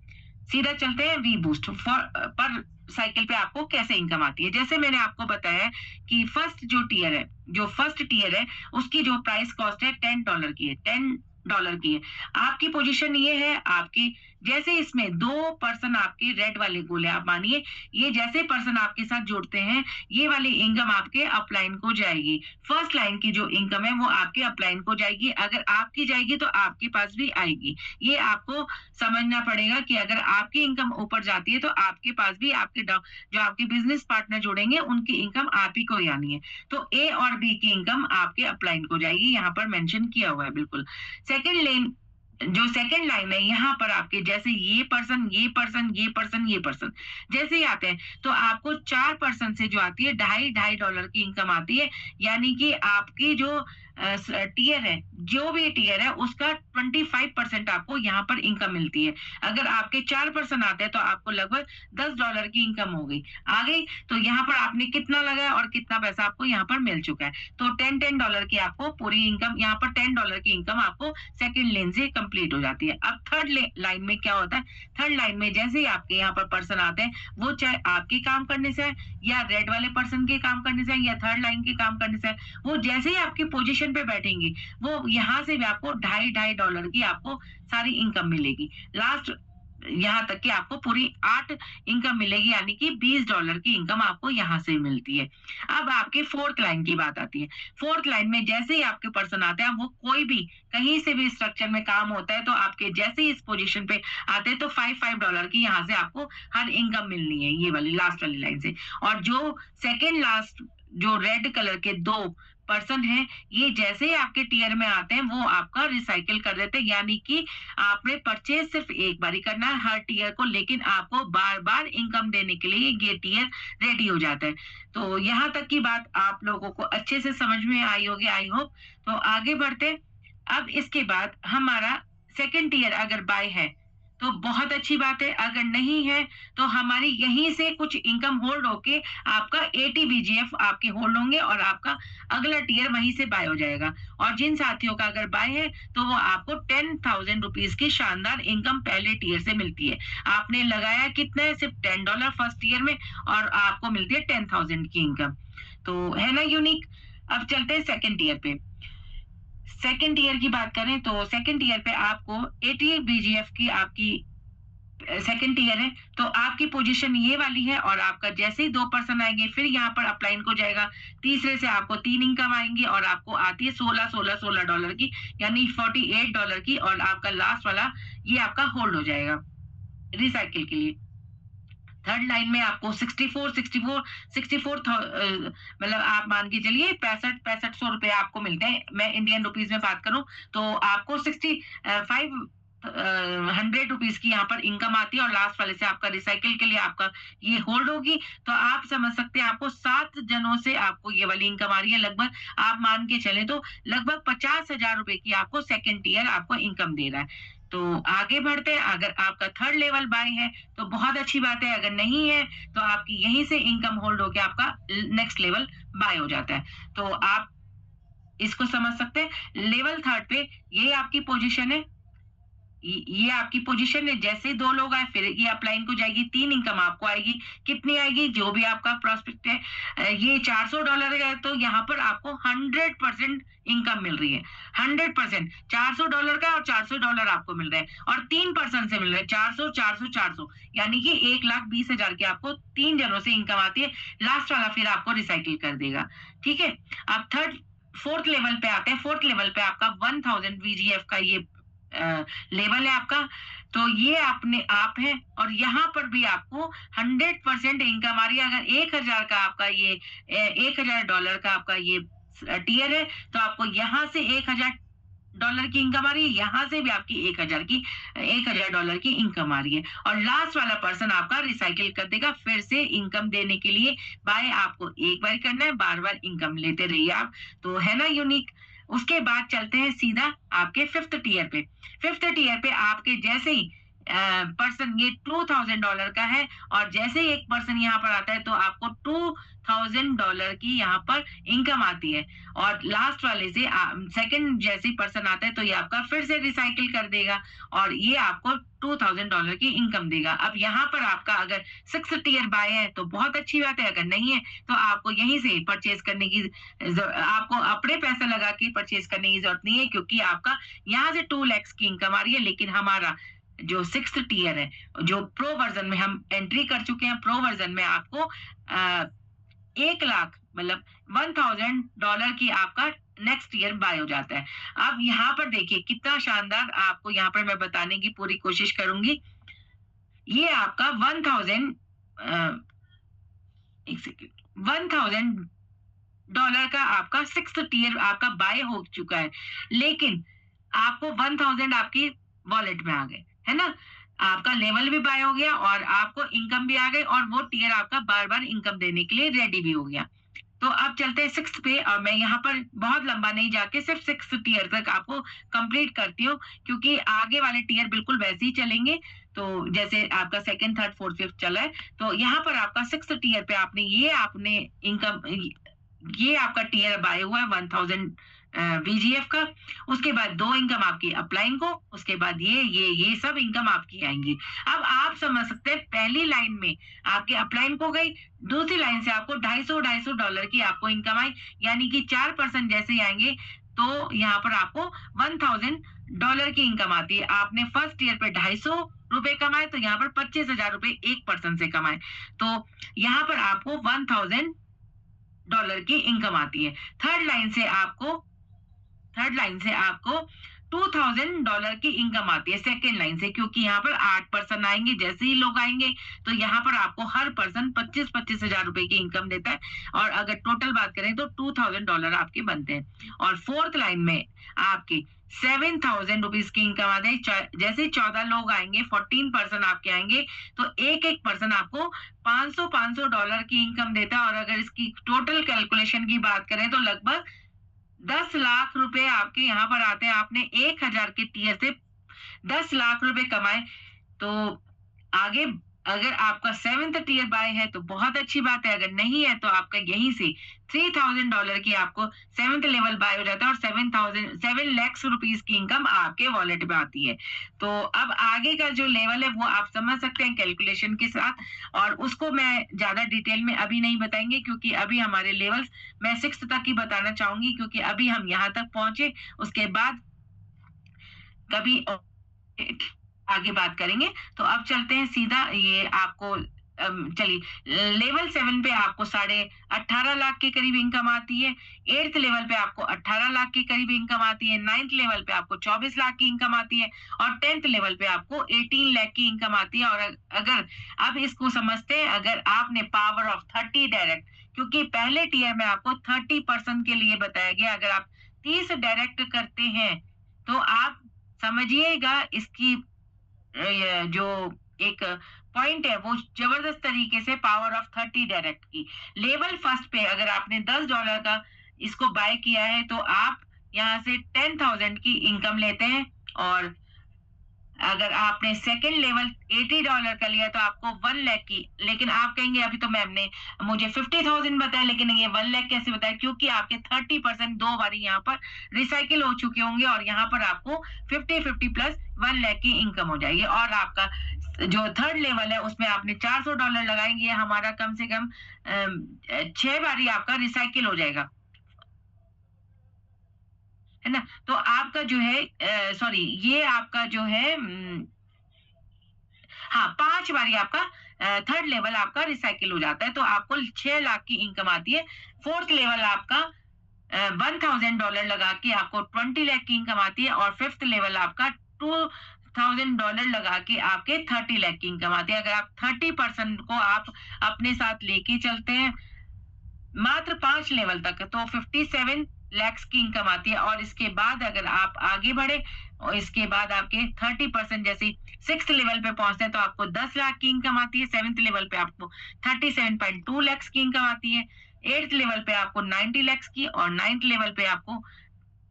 सीधा चलते हैं वी बूस्ट पर साइकिल पे आपको कैसे इनकम आती है। जैसे मैंने आपको बताया कि फर्स्ट टीयर है उसकी जो प्राइस कॉस्ट है $10 की है, $10 की है। आपकी पोजीशन ये है, आपकी जैसे इसमें 2% आपके रेड वाले गोले, आप मानिए ये जैसे पर्सन आपके साथ जुड़ते हैं, ये वाली इनकम आपके अपलाइन को जाएगी। फर्स्ट लाइन की जो इनकम है वो आपके अपलाइन को जाएगी, अगर आपकी जाएगी तो आपके पास भी आएगी। ये आपको समझना पड़ेगा कि अगर आपकी इनकम ऊपर जाती है तो आपके पास भी आपके जो आपके बिजनेस पार्टनर जुड़ेंगे उनकी इनकम आप ही को ही आनी है। तो ए और बी की इनकम आपके अपलाइन को जाएगी, यहाँ पर मेंशन किया हुआ है बिल्कुल। सेकंड लाइन है, यहाँ पर आपके जैसे ये पर्सन जैसे ही आते हैं तो आपको 4% से जो आती है $2.5 की इनकम आती है, यानी कि आपकी जो टीयर है, जो भी टीयर है उसका 25% आपको यहाँ पर इनकम मिलती है। अगर आपके 4% आते हैं तो आपको लगभग $10 की इनकम हो गई आ गई। तो यहाँ पर आपने कितना लगाया और कितना पैसा आपको यहाँ पर मिल चुका है, तो $10 की आपको पूरी इनकम, यहाँ पर $10 की इनकम आपको सेकंड लेन से कंप्लीट हो जाती है। अब थर्ड लाइन में क्या होता है, थर्ड लाइन में जैसे ही आपके यहाँ पर पर्सन आते हैं, वो चाहे आपके काम करने से या रेड वाले पर्सन के काम करने से या थर्ड लाइन के काम करने से, वो जैसे ही आपकी पोजीशन पे बैठेंगे वो यहाँ से भी आपको $2.5 की आपको सारी इनकम मिलेगी। लास्ट यहाँ तक कि आपको पूरी 8 इनकम मिलेगी, यानी कि $20 की इनकम आपको यहाँ से मिलती है। अब आपके फोर्थ लाइन की बात आती है। फोर्थ लाइन में जैसे ही आपके पर्सन आते हैं, वो कोई भी कहीं से भी स्ट्रक्चर में काम होता है तो आपके जैसे ही इस पोजीशन पे आते हैं तो $5 की यहाँ से आपको हर इनकम मिलनी है, ये वाली लास्ट वाली लाइन से। और जो सेकेंड लास्ट जो रेड कलर के 2 पर्सन है, ये जैसे ही आपके टीयर में आते हैं वो आपका रिसाइकिल कर देते हैं, यानी कि आपने परचेज सिर्फ एक बार ही करना है हर टीयर को, लेकिन आपको बार बार इनकम देने के लिए ये टीयर रेडी हो जाता है। तो यहाँ तक की बात आप लोगों को अच्छे से समझ में आई होगी, आई होप। तो आगे बढ़ते, अब इसके बाद हमारा सेकेंड टीयर अगर बाय है तो बहुत अच्छी बात है, अगर नहीं है तो हमारी यहीं से कुछ इनकम होल्ड होके आपका 80 VGF आपके होल्ड होंगे और आपका अगला टीयर वहीं से बाय हो जाएगा। और जिन साथियों का अगर बाय है तो वो आपको 10,000 रुपीज की शानदार इनकम पहले टीयर से मिलती है। आपने लगाया कितना है, सिर्फ $10 फर्स्ट ईयर में, और आपको मिलती है 10,000 की इनकम। तो है ना यूनिक। अब चलते हैं सेकेंड टीयर पे। सेकेंड ईयर की बात करें तो सेकेंड ईयर पे आपको 88 BGF की आपकी सेकेंड ईयर है, तो आपकी पोजीशन ये वाली है, और आपका जैसे ही 2% आएंगे फिर यहाँ पर अपलाइन को जाएगा, तीसरे से आपको 3 इनकम आएंगी और आपको आती है $16 की, यानी $48 की, और आपका लास्ट वाला ये आपका होल्ड हो जाएगा रिसाइकिल के लिए। थर्ड लाइन में आपको 64 मतलब आप मान के चलिए 6500 रुपए आपको मिलते हैं। मैं इंडियन रुपीज में बात करूं तो आपको 100 रुपीज की यहाँ पर इनकम आती है, और लास्ट वाले से आपका रिसाइकिल के लिए आपका ये होल्ड होगी। तो आप समझ सकते हैं आपको 7 जनों से आपको ये वाली इनकम आ रही है, लगभग आप मान के चले तो लगभग 50,000 रुपए की आपको सेकेंड ईयर आपको इनकम दे रहा है। तो आगे बढ़ते हैं, अगर आपका थर्ड लेवल बाय है तो बहुत अच्छी बात है, अगर नहीं है तो आपकी यहीं से इनकम होल्ड होकर आपका नेक्स्ट लेवल बाय हो जाता है। तो आप इसको समझ सकते हैं। लेवल थर्ड पे ये आपकी पोजीशन है, ये आपकी पोजीशन है। जैसे दो लोग आए फिर ये अपलाइन को जाएगी, 3 इनकम आपको आएगी। कितनी आएगी? जो भी आपका प्रोस्पेक्ट है, ये $400 है तो यहाँ पर आपको 100% इनकम मिल रही है। 100% $400 का और $400 आपको मिल रहा है और 3 पर्सन से मिल रहा है 400 400 400, यानी कि 1,20,000 की आपको 3 जनों से इनकम आती है। लास्ट वाला फिर आपको रिसाइकिल कर देगा। ठीक है, अब फोर्थ लेवल पे आते हैं। फोर्थ लेवल पे आपका 1000 VGF का ये लेवल है आपका। तो ये आप है और यहाँ पर भी आपको 100% इनकम आ रही है। अगर 1,000 का आपका ये $1,000 का आपका ये टियर है तो आपको यहाँ से $1,000 की इनकम आ रही है, यहाँ से भी आपकी $1,000 की इनकम आ रही है। और लास्ट वाला पर्सन आपका रिसाइकिल कर देगा फिर से इनकम देने के लिए। बाय आपको एक बार करना है, बार बार इनकम लेते रहिए आप। तो है ना यूनिक। उसके बाद चलते हैं सीधा आपके फिफ्थ टियर पे। फिफ्थ टियर पे आपके जैसे ही पर्सन ये $2,000 का है और जैसे ही एक पर्सन यहाँ पर आता है तो आपको $2,000 की यहाँ पर इनकम आती है। और लास्ट वाले से सेकंड जैसे ही पर्सन आता है तो ये आपका फिर से रिसाइकिल कर देगा और ये आपको $2,000 की इनकम देगा। अब यहाँ पर आपका अगर 6 टियर बाय है तो बहुत अच्छी बात है, अगर नहीं है तो आपको यहीं से परचेज करने की आपको अपने पैसे लगा के परचेज करने की जरूरत नहीं है, क्योंकि आपका यहाँ से 2 लाख की इनकम आ रही है। लेकिन हमारा जो 6th टियर है, जो प्रो वर्जन में हम एंट्री कर चुके हैं, प्रो वर्जन में आपको 1 लाख मतलब $1,000 की आपका नेक्स्ट ईयर बाय हो जाता है। अब यहाँ पर देखिए कितना शानदार, आपको यहाँ पर मैं बताने की पूरी कोशिश करूंगी। ये आपका 1,000 का आपका 6th टियर आपका बाय हो चुका है, लेकिन आपको 1,000 आपकी वॉलेट में आ गए, है ना। आपका लेवल भी बाय हो गया और आपको इनकम भी आ गई और वो टियर आपका बार बार इनकम देने के लिए रेडी भी हो गया। तो अब चलते हैं 6th पे और मैं यहाँ पर बहुत लंबा नहीं जाके सिर्फ 6th टियर तक आपको कंप्लीट करती हूँ, क्योंकि आगे वाले टियर बिल्कुल वैसे ही चलेंगे। तो जैसे आपका 2nd 3rd 4th 5th चला है, तो यहाँ पर आपका 6th टियर पे आपने इनकम ये आपका टियर बाय हुआ है 1000 VGF का। उसके बाद 2 इनकम आपकी अपलाइन को, उसके बाद ये सब इनकम आपकी आएंगी। अब आप समझ सकते हैं पहली लाइन में आपके अपलाइन को गई, दूसरी लाइन से आपको $250 की आपको इनकम आई, यानी कि 4 पर्सन जैसे ही आएंगे तो यहाँ पर आपको $1,000 की इनकम आती है। आपने फर्स्ट ईयर पे ₹250 कमाए तो यहाँ पर ₹25,000 एक पर्सन से कमाए, तो यहाँ पर आपको $1,000 की इनकम आती है। थर्ड लाइन से आपको $2,000 की इनकम आती है सेकेंड लाइन से, क्योंकि यहाँ पर 8 पर्सन आएंगे। जैसे ही लोग आएंगे तो यहाँ पर आपको हर पर्सन 25,000 रुपए की इनकम देता है, और अगर टोटल बात करें तो $2,000 आपके बनते हैं। और फोर्थ लाइन में आपके 7,000 रुपीज की इनकम आ जाए। जैसे 14 लोग आएंगे, 14 पर्सन आपके आएंगे तो एक पर्सन आपको $500 की इनकम देता है। और अगर इसकी टोटल कैलकुलेशन की बात करें तो लगभग 10 लाख रुपए आपके यहाँ पर आते हैं। आपने 1,000 के टियर से 10 लाख रुपए कमाए, तो आगे अगर आपका 7th टियर बाय है तो बहुत अच्छी बात है, अगर नहीं है तो आपका यहीं से $3,000 की आपको 7th लेवल बाय हो जाता है और 7 लाख रुपीस की इनकम आपके वॉलेट में आती है। तो अब आगे का जो लेवल है वो आप समझ सकते हैं कैलकुलेशन के साथ, और उसको मैं ज्यादा डिटेल में अभी नहीं बताएंगे, क्योंकि अभी हमारे लेवल्स मैं 6th तक ही बताना चाहूंगी, क्योंकि अभी हम यहाँ तक पहुंचे, उसके बाद कभी आगे बात करेंगे। तो अब चलते हैं सीधा, ये आपको चलिए लेवल 7 पे आपको 18.5 लाख के करीब इनकम आती है। 8th लेवल पे आपको 18 लाख के करीब इनकम आती है। 9th लेवल पे आपको 24 लाख की इनकम आती है और 10th लेवल पे आपको 18 लाख की इनकम आती है। और अगर अब इसको समझते हैं, अगर आपने पावर ऑफ 30 डायरेक्ट, क्योंकि पहले टियर में आपको 30% के लिए बताया गया, अगर आप 30 डायरेक्ट करते हैं तो आप समझिएगा इसकी जो एक पॉइंट है वो जबरदस्त तरीके से पावर ऑफ 30 डायरेक्ट की। लेवल फर्स्ट पे अगर आपने $10 का इसको बाय किया है तो आप यहाँ से 10,000 की इनकम लेते हैं, और अगर आपने सेकंड लेवल $80 का लिया तो आपको 1 लाख की, लेकिन आप कहेंगे अभी तो मैम ने मुझे 50,000 बताया, लेकिन ये 1 लाख कैसे बताया? क्योंकि आपके 30% 2 बारी यहाँ पर रिसाइकिल हो चुके होंगे और यहाँ पर आपको 50-50 प्लस 1 लाख की इनकम हो जाएगी। और आपका जो थर्ड लेवल है उसमें आपने $400 लगाएंगे, हमारा कम से कम 6 बारी आपका रिसाइकिल हो जाएगा, है ना? तो आपका जो है सॉरी, ये आपका जो है हाँ, 5 बारी आपका थर्ड लेवल आपका रिसाइकिल हो जाता है, तो आपको 6 लाख की इनकम आती है। फोर्थ लेवल आपका $1,000 लगा के आपको 20 लाख की इनकम आती है और फिफ्थ लेवल आपका $2,000 लगा के आपके 30 लाख की इनकम आती है। अगर आप 30% को आप अपने साथ लेके चलते हैं मात्र 5 लेवल तक, तो 57 लैक्स की इनकम आती है। और इसके बाद अगर आप आगे बढ़े और इसके बाद आपके 30% जैसे 6th लेवल पे पहुंचते हैं तो आपको 10 लाख की इनकम आती है। 7th लेवल पे आपको 37.2 लैक्स की इनकम आती है। 8th लेवल पे आपको 90 लैक्स की और 9th लेवल पे आपको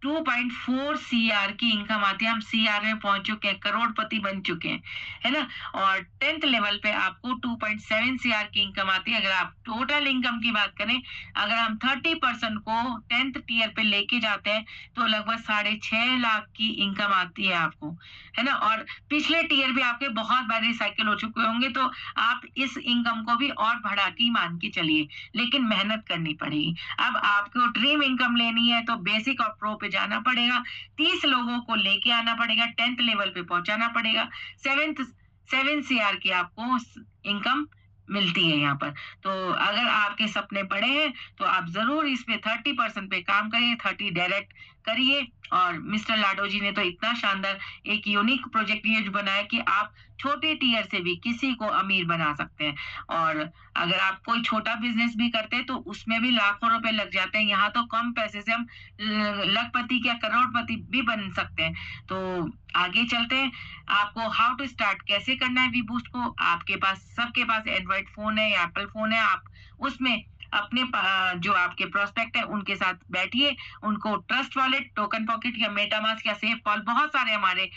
2.4 सीआर की इनकम आती है। हम सीआर में पहुंच चुके हैं, करोड़पति बन चुके हैं, है ना? और 10th लेवल पे आपको 2.7 सीआर की इनकम आती है। अगर आप टोटल इनकम की बात करें, अगर हम 30% को 10th टियर पे लेके जाते हैं तो लगभग 6.5 लाख की इनकम आती है आपको, है ना? और पिछले टियर भी आपके बहुत बार रिसाइकिल हो चुके होंगे, तो आप इस इनकम को भी और बढ़ा के मान के चलिए, लेकिन मेहनत करनी पड़ेगी। अब आपको ड्रीम इनकम लेनी है तो बेसिक और प्रो पे जाना पड़ेगा, 30 लोगों को लेके आना पड़ेगा, 10th लेवल पे पहुंचाना पड़ेगा, 7 सीआर की आपको इनकम मिलती है यहाँ पर। तो अगर आपके सपने बड़े हैं तो आप जरूर इसमें 30% पे काम करिए, 30 डायरेक्ट करिए। और मिस्टर लाडो जी ने तो इतना शानदार एक यूनिक प्रोजेक्ट ये बनाया कि आप छोटे टियर से भी किसी को अमीर बना सकते हैं। और अगर आप कोई छोटा बिजनेस भी करते हैं तो उसमें भी लाखों रुपए लग जाते हैं। यहाँ तो कम पैसे से हम लखपति या करोड़पति भी बन सकते हैं। तो आगे चलते हैं, आपको हाउ टू स्टार्ट कैसे करना है वी बूस्ट को। आपके पास सबके पास एंड्रॉइड फोन है या एप्पल फोन है, आप उसमें अपने जो आपके प्रोस्पेक्ट है उनके साथ बैठिए, उनको ट्रस्ट वॉलेट, टोकन पॉकेट या मेटामास्क या सेफ पॉल, बहुत सारे हमारे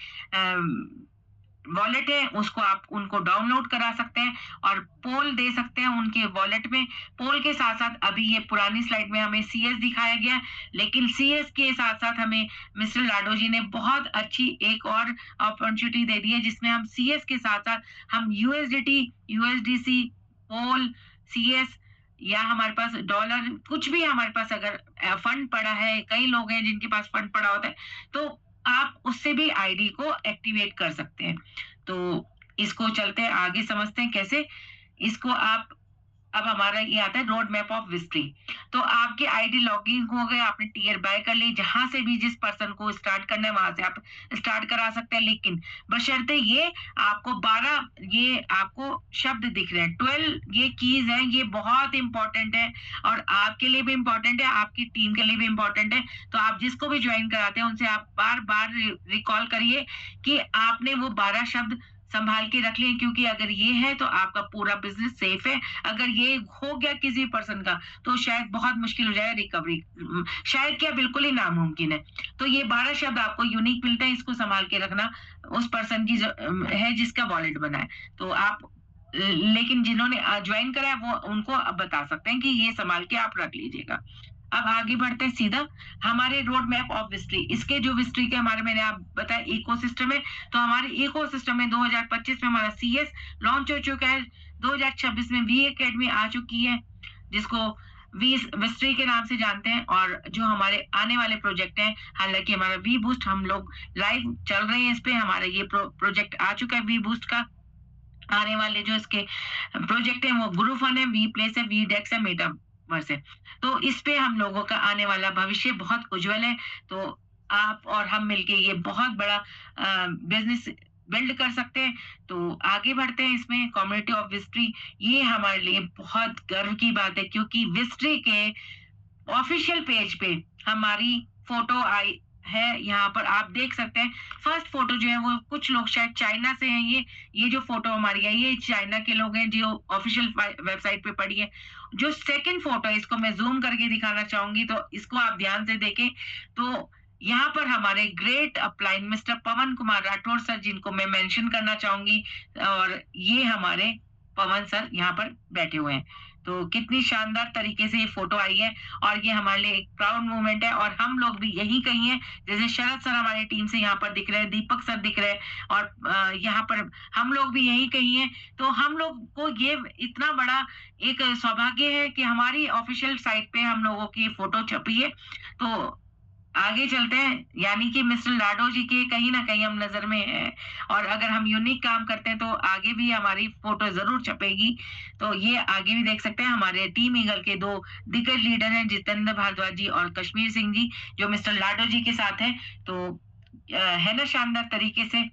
वॉलेट है, उसको आप उनको डाउनलोड करा सकते हैं और पोल दे सकते हैं उनके वॉलेट में। पोल के साथ साथ अभी ये पुरानी स्लाइड में हमें सीएस दिखाया गया, लेकिन सीएस के साथ साथ हमें मिस्टर लाडो जी ने बहुत अच्छी एक और अपॉर्चुनिटी दे दी है, जिसमें हम सीएस के साथ साथ हम यूएसडीटी, यूएसडीसी, पोल, सीएस या हमारे पास डॉलर, कुछ भी हमारे पास अगर फंड पड़ा है, कई लोग हैं जिनके पास फंड पड़ा होता है, तो आप उससे भी आईडी को एक्टिवेट कर सकते हैं। तो इसको चलते हैं आगे, समझते हैं कैसे इसको आप। अब हमारा ये आता है रोड मैप ऑफ विस्ट्री। तो आपके आईडी लॉगिन हो गए, आपने टियर बाय कर ली, जहां से भी जिस पर्सन को स्टार्ट करना है वहां से आप स्टार्ट करा सकते हैं, लेकिन बशर्ते ये आपको 12 ये आपको शब्द दिख रहे हैं, 12 ये कीज हैं, ये बहुत इंपॉर्टेंट है और आपके लिए भी इंपॉर्टेंट है, आपकी टीम के लिए भी इंपॉर्टेंट है। तो आप जिसको भी ज्वाइन कराते हैं उनसे आप बार बार रिकॉल करिए कि आपने वो 12 शब्द संभाल के रख लिए, क्योंकि अगर ये है तो आपका पूरा बिजनेस सेफ है। अगर ये हो गया किसी पर्सन का तो शायद बहुत मुश्किल हो जाए रिकवरी, शायद क्या बिल्कुल ही नामुमकिन है। तो ये 12 शब्द आपको यूनिक मिलते हैं, इसको संभाल के रखना उस पर्सन की है जिसका वॉलेट बना है। तो आप लेकिन जिन्होंने ज्वाइन करा है वो उनको अब बता सकते हैं कि ये संभाल के आप रख लीजिएगा। अब आगे बढ़ते हैं सीधा हमारे रोड मैप ऑफ विस्ट्री। इसके जो विस्ट्री के हमारे मैंने आप बताया इकोसिस्टम है, तो हमारे इकोसिस्टम में 2025 में हमारा सीएस लॉन्च हो चुका है, 2026 में वी एकेडमी आ चुकी है जिसको विस्ट्री के नाम से जानते हैं। और जो हमारे आने वाले प्रोजेक्ट हैं, हालांकि हमारा वी बूस्ट हम लोग लाइव चल रहे हैं इस पे, हमारा ये प्रोजेक्ट आ चुका है वी बूस्ट का। आने वाले जो इसके प्रोजेक्ट है वो ग्रुप वन है, वी प्लेस है, वी डेक्स है, मेटावर्स है। तो इस पे हम लोगों का आने वाला भविष्य बहुत उज्जवल है। तो आप और हम मिलके ये बहुत बड़ा बिजनेस बिल्ड कर सकते हैं। तो आगे बढ़ते हैं इसमें कम्युनिटी ऑफ विस्ट्री। ये हमारे लिए बहुत गर्व की बात है, क्योंकि विस्ट्री के ऑफिशियल पेज पे हमारी फोटो आई है, यहाँ पर आप देख सकते हैं। फर्स्ट फोटो जो है वो कुछ लोग शायद चाइना से हैं, ये जो फोटो हमारी है ये चाइना के लोग हैं जो ऑफिशियल वेबसाइट पे पड़ी है। जो सेकंड फोटो है इसको मैं जूम करके दिखाना चाहूंगी, तो इसको आप ध्यान से देखें। तो यहाँ पर हमारे ग्रेट अपलाइन मिस्टर पवन कुमार राठौर सर, जिनको मैं मेंशन करना चाहूंगी, और ये हमारे पवन सर यहाँ पर बैठे हुए हैं। तो कितनी शानदार तरीके से ये फोटो आई है, और ये हमारे लिए एक प्राउड मोमेंट है। और हम लोग भी यही कहीं हैं, जैसे शरद सर हमारी टीम से यहाँ पर दिख रहे हैं, दीपक सर दिख रहे हैं, और यहाँ पर हम लोग भी यही कहीं हैं। तो हम लोग को ये इतना बड़ा एक सौभाग्य है कि हमारी ऑफिशियल साइट पे हम लोगों की फोटो छपी है। तो आगे चलते हैं, यानी कि मिस्टर लाडो जी के कहीं ना कहीं हम नजर में हैं, और अगर हम यूनिक काम करते हैं तो आगे भी हमारी फोटो जरूर छपेगी। तो ये आगे भी देख सकते हैं, हमारे टीम ईगल के 2 दिग्गज लीडर हैं, जितेंद्र भारद्वाज जी और कश्मीर सिंह जी, जो मिस्टर लाडो जी के साथ हैं। तो है ना शानदार तरीके से।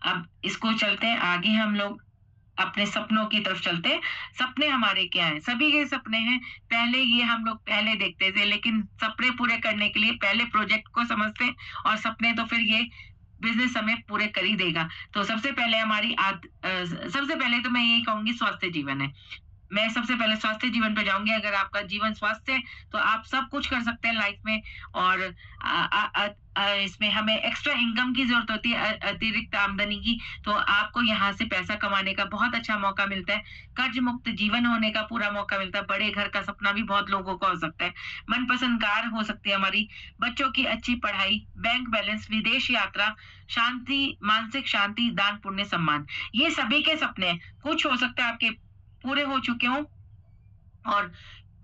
अब इसको चलते हैं आगे, हम लोग अपने सपनों की तरफ चलते हैं। सपने हमारे क्या हैं? सभी के सपने हैं। पहले ये हम लोग पहले देखते थे, लेकिन सपने पूरे करने के लिए पहले प्रोजेक्ट को समझते हैं, और सपने तो फिर ये बिजनेस हमें पूरे कर ही देगा। तो सबसे पहले सबसे पहले तो मैं यही कहूंगी, स्वास्थ्य जीवन है। मैं सबसे पहले स्वास्थ्य जीवन पे जाऊंगी। अगर आपका जीवन स्वस्थ है तो आप सब कुछ कर सकते हैं लाइफ में, और इसमें हमें एक्स्ट्रा इनकम की जरूरत होती है, अतिरिक्त आमदनी की। तो आपको यहाँ से पैसा कमाने का बहुत अच्छा मौका मिलता है, कर्ज मुक्त जीवन होने का पूरा मौका मिलता है। बड़े घर का सपना भी बहुत लोगों को हो सकता है, मनपसंद कार हो सकती है हमारी, बच्चों की अच्छी पढ़ाई, बैंक बैलेंस, विदेश यात्रा, शांति, मानसिक शांति, दान पुण्य सम्मान, ये सभी के सपने हैं। कुछ हो सकता है आपके पूरे हो चुके हों, और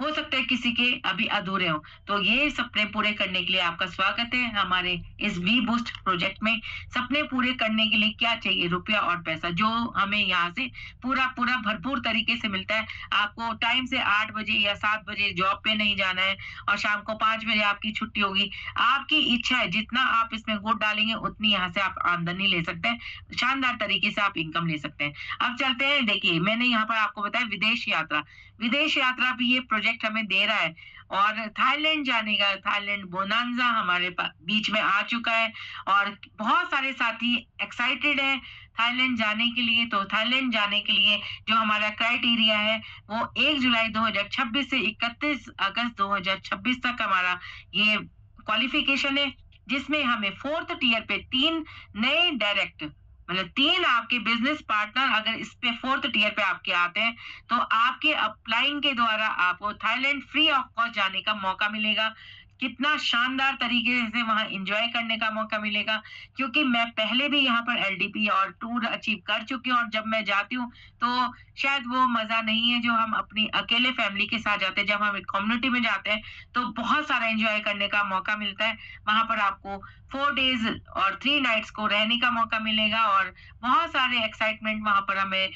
हो सकता है किसी के अभी अधूरे हों। तो ये सपने पूरे करने के लिए आपका स्वागत है हमारे इस वी बूस्ट प्रोजेक्ट में। सपने पूरे करने के लिए क्या चाहिए? रुपया और पैसा, जो हमें यहाँ से पूरा पूरा भरपूर तरीके से मिलता है। आपको टाइम से 8 बजे या 7 बजे जॉब पे नहीं जाना है, और शाम को 5 बजे आपकी छुट्टी होगी। आपकी इच्छा है, जितना आप इसमें गुड़ डालेंगे उतनी यहाँ से आप आमदनी ले सकते हैं, शानदार तरीके से आप इनकम ले सकते हैं। अब चलते हैं, देखिए मैंने यहाँ पर आपको बताया विदेश यात्रा। विदेश यात्रा भी ये प्रोजेक्ट हमें दे रहा है, और थाईलैंड जाने का, थाईलैंड बोनांजा हमारे बीच में आ चुका है, और बहुत सारे साथी एक्साइटेड हैं थाईलैंड जाने के लिए। तो थाईलैंड जाने के लिए जो हमारा क्राइटेरिया है वो 1 जुलाई 2026 से 31 अगस्त 2026 तक हमारा ये क्वालिफिकेशन है, जिसमें हमें 4th टियर पे 3 नए डायरेक्ट, मतलब 3 आपके बिजनेस पार्टनर अगर इस पे 4th टियर पे आपके आते हैं, तो आपके अप्लाइंग के द्वारा आपको थाईलैंड फ्री ऑफ कॉस्ट जाने का मौका मिलेगा। कितना शानदार तरीके से वहां एंजॉय करने का मौका मिलेगा, क्योंकि मैं पहले भी यहाँ पर एलडीपी और टूर अचीव कर चुकी हूँ, और जब मैं जाती हूँ तो शायद वो मजा नहीं है जो हम अपनी अकेले फैमिली के साथ जाते हैं। जब हम कम्युनिटी में जाते हैं तो बहुत सारा एंजॉय करने का मौका मिलता है। वहां पर आपको 4 डेज और 3 नाइट्स को रहने का मौका मिलेगा, और बहुत सारे एक्साइटमेंट वहां पर हमें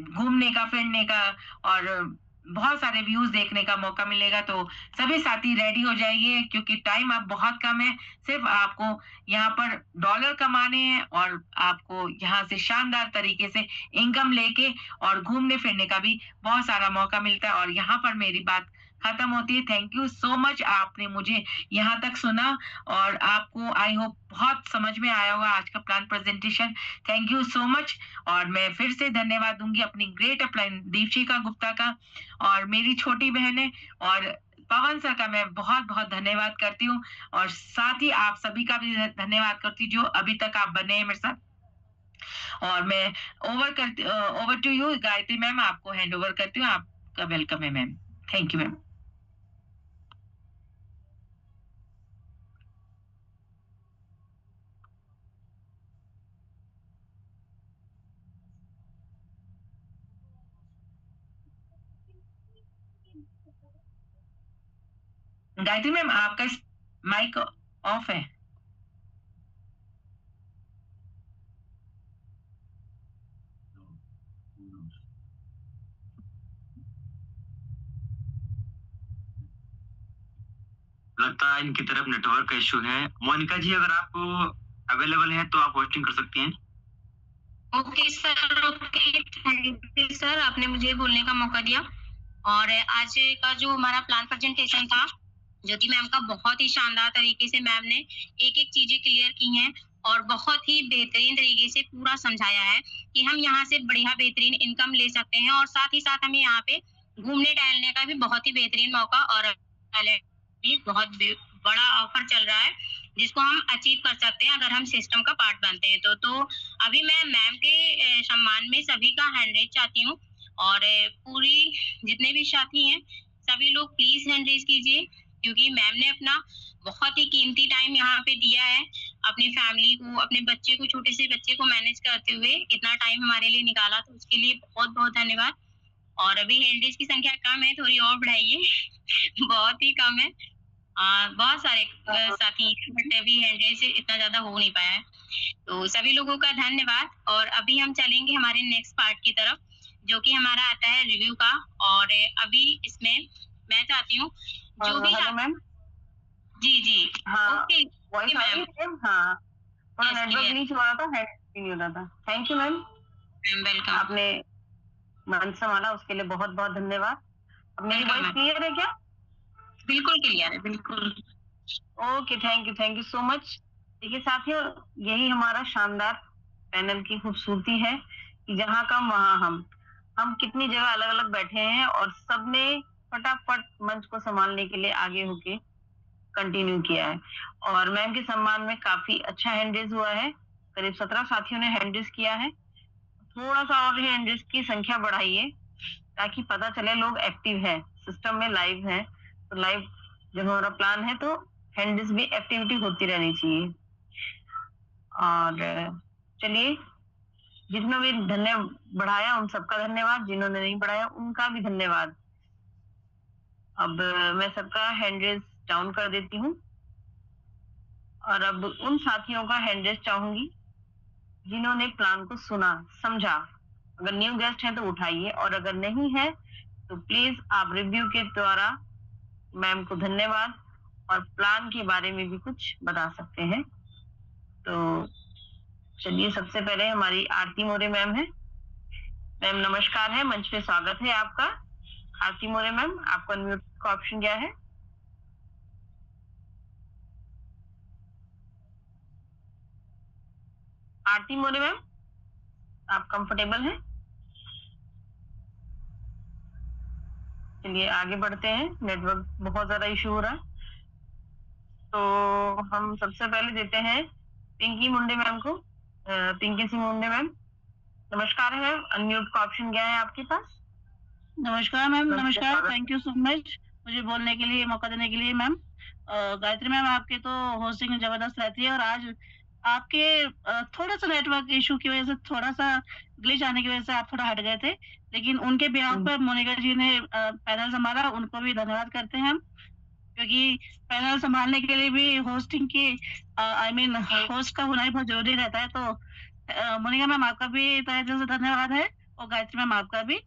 घूमने का, फिरने का, और बहुत सारे व्यूज देखने का मौका मिलेगा। तो सभी साथी रेडी हो जाइए, क्योंकि टाइम अब बहुत कम है। सिर्फ आपको यहाँ पर डॉलर कमाने हैं, और आपको यहाँ से शानदार तरीके से इनकम लेके और घूमने फिरने का भी बहुत सारा मौका मिलता है। और यहाँ पर मेरी बात खत्म होती है। थैंक यू सो मच, आपने मुझे यहाँ तक सुना, और आपको आई होप बहुत समझ में आया होगा आज का plan presentation. Thank you so much. और मैं फिर से धन्यवाद दूंगी अपनी ग्रेट अपलाइन दीपशिका गुप्ता का, और मेरी छोटी बहन है, और पवन सर का मैं बहुत बहुत धन्यवाद करती हूँ, और साथ ही आप सभी का भी धन्यवाद करती हूँ जो अभी तक आप बने हैं मेरे साथ। और मैं over to you Gayatri ma'am, आपको हैंड ओवर करती हूँ। आपका वेलकम है ma'am. Thank you ma'am. Gayatri ma'am, आपका माइक ऑफ है। लगता है इनकी तरफ नेटवर्क का इशू है। मोनिका जी, अगर आप अवेलेबल हैं तो आप होस्टिंग कर सकती हैं। Okay sir, okay, thank you sir, आपने मुझे बोलने का मौका दिया। और आज का जो हमारा प्लान प्रेजेंटेशन था, ज्योति मैम का बहुत ही शानदार तरीके से मैम ने एक एक चीजें क्लियर की हैं, और बहुत ही बेहतरीन तरीके से पूरा समझाया है कि हम यहाँ से बढ़िया बेहतरीन इनकम ले सकते हैं, और साथ ही साथ हमें यहाँ पे घूमने टहलने का भी बहुत ही बेहतरीन मौका, और बहुत बड़ा ऑफर चल रहा है। जिसको हम अचीव कर सकते हैं अगर हम सिस्टम का पार्ट बनते हैं तो अभी मैं मैम के सम्मान में सभी का हैंड रेज चाहती हूँ, और पूरी जितने भी साथी हैं सभी लोग प्लीज हैंड रेज कीजिए, क्योंकि मैम ने अपना बहुत ही कीमती टाइम यहाँ पे दिया है, अपनी फैमिली को, अपने बच्चे को, छोटे से बच्चे को मैनेज करते हुए इतना टाइम हमारे लिए निकाला, तो उसके लिए बहुत बहुत धन्यवाद। और अभी हैंड रेज की संख्या कम है, थोड़ी और बढ़ाइए बहुत ही कम है। बहुत सारे साथी हैं, बट अभी हैंड रेज इतना ज्यादा हो नहीं पाया है, तो सभी लोगों का धन्यवाद। और अभी हम चलेंगे हमारे नेक्स्ट पार्ट की तरफ, जो कि हमारा आता है रिव्यू का। और अभी इसमें मैं चाहती हूँ जो भी हेलो मैम। जी जी हाँ, ओके वॉइस आ रही है? हाँ, थोड़ा नेटवर्क ग्लिच हो रहा था, हैंड नहीं हो रहा था। Thank you ma'am, welcome. आपने मन संभाला, उसके लिए बहुत बहुत धन्यवाद। अब मेरी वॉइस क्लियर है क्या? बिल्कुल क्लियर है, बिल्कुल। Okay, thank you so much. देखिए साथियों, यही हमारा शानदार पैनल की खूबसूरती है कि जहाँ कम वहाँ हम कितनी जगह अलग अलग बैठे हैं और सबने फटाफट मंच को संभालने के लिए आगे होके कंटिन्यू किया है। और मैम के सम्मान में काफी अच्छा हैंडरेज हुआ है, करीब 17 साथियों ने हैंडरेज किया है। थोड़ा सा और हैंडरेज की संख्या बढ़ाइए ताकि पता चले लोग एक्टिव है, सिस्टम में लाइव है। तो लाइव जब हमारा प्लान है तो हैंडरेज भी एक्टिविटी होती रहनी चाहिए। और चलिए, जिन्होंने भी बढ़ाया उन सबका धन्यवाद, जिन्होंने नहीं बढ़ाया उनका भी धन्यवाद। अब मैं सबका हैंडरेज डाउन कर देती हूँ और अब उन साथियों का हैंडरेज चाहूंगी जिन्होंने प्लान को सुना, समझा। अगर न्यू गेस्ट है तो उठाइए, और अगर नहीं है तो प्लीज आप रिव्यू के द्वारा मैम को धन्यवाद और प्लान के बारे में भी कुछ बता सकते हैं। तो चलिए, सबसे पहले हमारी आरती मोरे मैम है। मैम नमस्कार है, मंच पे स्वागत है आपका। आरती मोरे मैम, आपको अनम्यूट का ऑप्शन क्या है? आरती मोरे मैम, आप कंफर्टेबल हैं? चलिए आगे बढ़ते हैं, नेटवर्क बहुत ज्यादा इशू हो रहा है। तो हम सबसे पहले देते हैं पिंकी मुंडे मैम को। पिंकी सिंह मुंडे मैम, नमस्कार है, अनम्यूट का ऑप्शन क्या है आपके पास? नमस्कार मैम, नमस्कार, थैंक यू सो मच मुझे बोलने के लिए, मौका देने के लिए मैम। गायत्री मैम, आपके तो होस्टिंग जबरदस्त रहती है और आज आपके थोड़ा सा नेटवर्क इशू की वजह से, थोड़ा सा ग्लिच आने की वजह से आप थोड़ा हट गए थे, लेकिन उनके बिहाफ पर मोनिका जी ने पैनल संभाला, उनको भी धन्यवाद करते हैं हम, क्योंकि पैनल संभालने के लिए भी होस्टिंग की होस्ट का होना ही बहुत जरूरी रहता है। तो मोनिका मैम, आपका भी तहे दिल से धन्यवाद है, और गायत्री मैम आपका भी।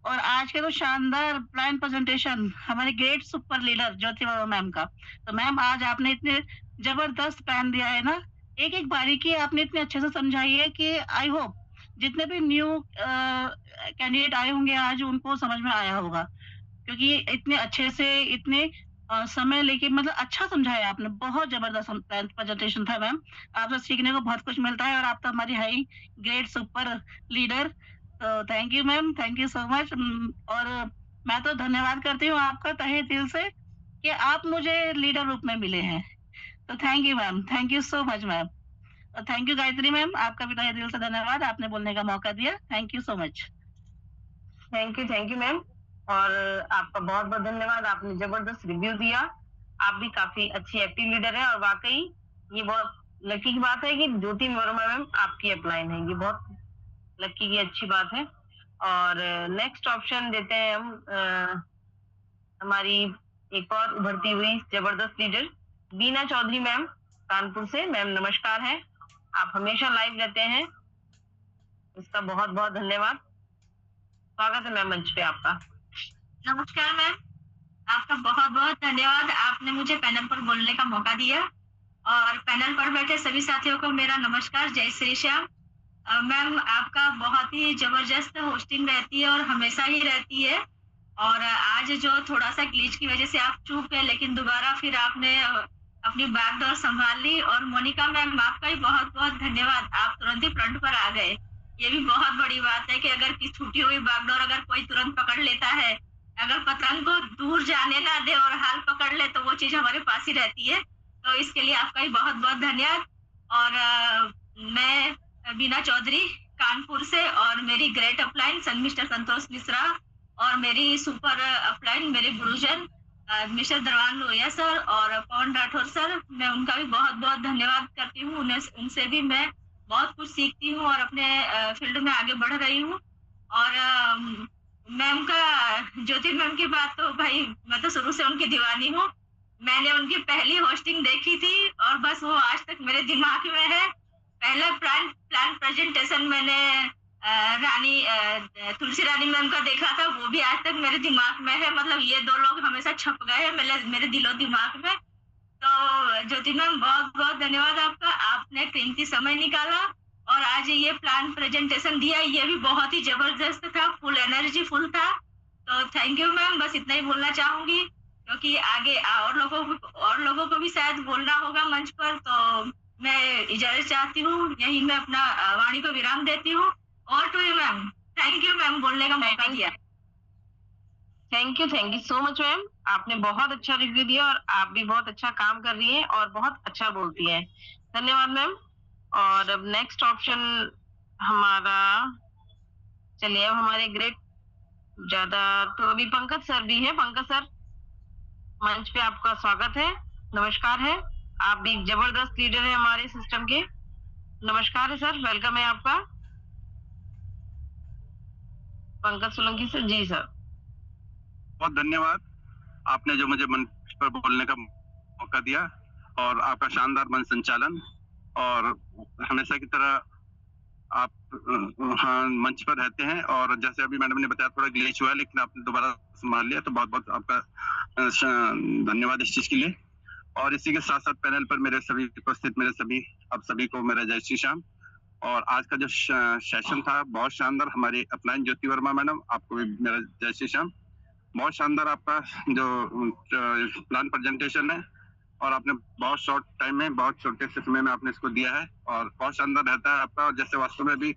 और आज के तो शानदार प्लान प्रेजेंटेशन हमारे ग्रेट सुपर लीडर ज्योति बाबा मैम का। तो मैम, आज आपने इतने जबरदस्त प्लान दिया है ना, एक एक बारीकी आपने इतने अच्छे से समझाई है कि आई होप जितने भी न्यू कैंडिडेट आए होंगे आज, उनको समझ में आया होगा, क्योंकि इतने अच्छे से इतने समय लेके मतलब अच्छा समझाया आपने, बहुत जबरदस्त प्रेजेंटेशन था मैम। आपसे सीखने को बहुत कुछ मिलता है और आप तो हमारी हाई ग्रेट सुपर लीडर। तो thank you ma'am, thank you so much. और मैं तो धन्यवाद करती हूँ आपका तहे दिल से कि आप मुझे लीडर रूप में मिले हैं। तो thank you ma'am, thank you so much ma'am. और थैंक यू गायत्री मैम, आपका भी तहे दिल से धन्यवाद, आपने बोलने का मौका दिया, thank you so much. Thank you ma'am, और आपका बहुत बहुत धन्यवाद, आपने जबरदस्त रिव्यू दिया। आप भी काफी अच्छी एक्टिव लीडर है, और वाकई ये बहुत लकी की बात है कि ज्योति वर्मा मैम आपकी अपलाइन है, ये बहुत लकी की अच्छी बात है। और नेक्स्ट ऑप्शन देते हैं हम हमारी एक और उभरती हुई जबरदस्त लीडर बीना चौधरी मैम, कानपुर से। मैम नमस्कार है, आप हमेशा लाइव रहते हैं, इसका बहुत बहुत धन्यवाद। स्वागत है मैम मंच पे आपका। नमस्कार मैम, आपका बहुत बहुत धन्यवाद, आपने मुझे पैनल पर बोलने का मौका दिया। और पैनल पर बैठे सभी साथियों को मेरा नमस्कार, जय श्री श्याम। मैम, आपका बहुत ही जबरदस्त होस्टिंग रहती है और हमेशा ही रहती है। और आज जो थोड़ा सा ग्लिच की वजह से आप चूक गए, लेकिन दोबारा फिर आपने अपनी बैकडोर संभाल ली। और मोनिका मैम, आपका ही बहुत बहुत धन्यवाद, आप तुरंत ही फ्रंट पर आ गए। ये भी बहुत बड़ी बात है कि अगर किसी छूटी हुई बैकडोर अगर कोई तुरंत पकड़ लेता है, अगर पतंग को दूर जाने ना दे और हाल पकड़ ले, तो वो चीज हमारे पास ही रहती है। तो इसके लिए आपका भी बहुत बहुत धन्यवाद। और मैं बीना चौधरी कानपुर से, और मेरी great upline mister Santosh Mishra, और मेरी सुपर अपलाइन मेरे गुरुजन मिस्टर दरवान लोहिया सर और पवन राठौर सर, मैं उनका भी बहुत बहुत धन्यवाद करती हूँ। उनसे भी मैं बहुत कुछ सीखती हूँ और अपने फील्ड में आगे बढ़ रही हूँ। और मैम का, ज्योति मैम की बात तो भाई मैं तो शुरू से उनकी दीवानी हूँ। मैंने उनकी पहली होस्टिंग देखी थी और बस वो आज तक मेरे दिमाग में है। पहला प्लान प्रेजेंटेशन मैंने तुलसी रानी मैम का देखा था, वो भी आज तक मेरे दिमाग में है। मतलब ये दो लोग हमेशा छप गए हैं मेरे दिलो दिमाग में। तो ज्योति मैम बहुत बहुत धन्यवाद आपका, आपने कीमती समय निकाला और आज ये प्लान प्रेजेंटेशन दिया, ये भी बहुत ही जबरदस्त था, फुल एनर्जी फुल था। तो थैंक यू मैम, बस इतना ही बोलना चाहूंगी, क्योंकि आगे और लोगों को भी शायद बोलना होगा मंच पर। तो मैं इजाजत चाहती हूँ, यही मैं अपना वाणी को विराम देती हूँ। और to you ma'am, thank you ma'am बोलने का मौका दिया। Thank you so much ma'am, आपने बहुत अच्छा रिव्यू दिया और आप भी बहुत अच्छा काम कर रही हैं और बहुत अच्छा बोलती हैं। धन्यवाद मैम। और अब नेक्स्ट ऑप्शन हमारा, चलिए अब हमारे ग्रेट ज्यादा तो अभी पंकज सर भी है। पंकज सर, मंच पे आपका स्वागत है, नमस्कार है। आप भी जबरदस्त लीडर है हमारे सिस्टम के। नमस्कार है सर, वेलकम है आपका। पंकज सोलंकी सर। जी सर, बहुत धन्यवाद, आपने जो मुझे मंच पर बोलने का मौका दिया, और आपका शानदार मंच संचालन, और हमेशा की तरह आप मंच पर रहते हैं। और जैसे अभी मैडम ने बताया थोड़ा ग्लिच हुआ है, लेकिन आपने दोबारा संभाल लिया, तो बहुत बहुत आपका धन्यवाद इस चीज के लिए। और इसी के साथ साथ पैनल पर मेरे सभी उपस्थित आप सभी को मेरा जय श्री श्याम। और आज का जो सेशन था बहुत शानदार, हमारी अपलाइन ज्योति वर्मा मैडम, आपको भी मेरा जय श्री श्याम। बहुत शानदार आपका जो प्लान प्रेजेंटेशन है, और आपने बहुत शॉर्ट टाइम में, बहुत छोटे से समय में आपने इसको दिया है, और बहुत शानदार रहता है आपका। और जैसे वास्तव में भी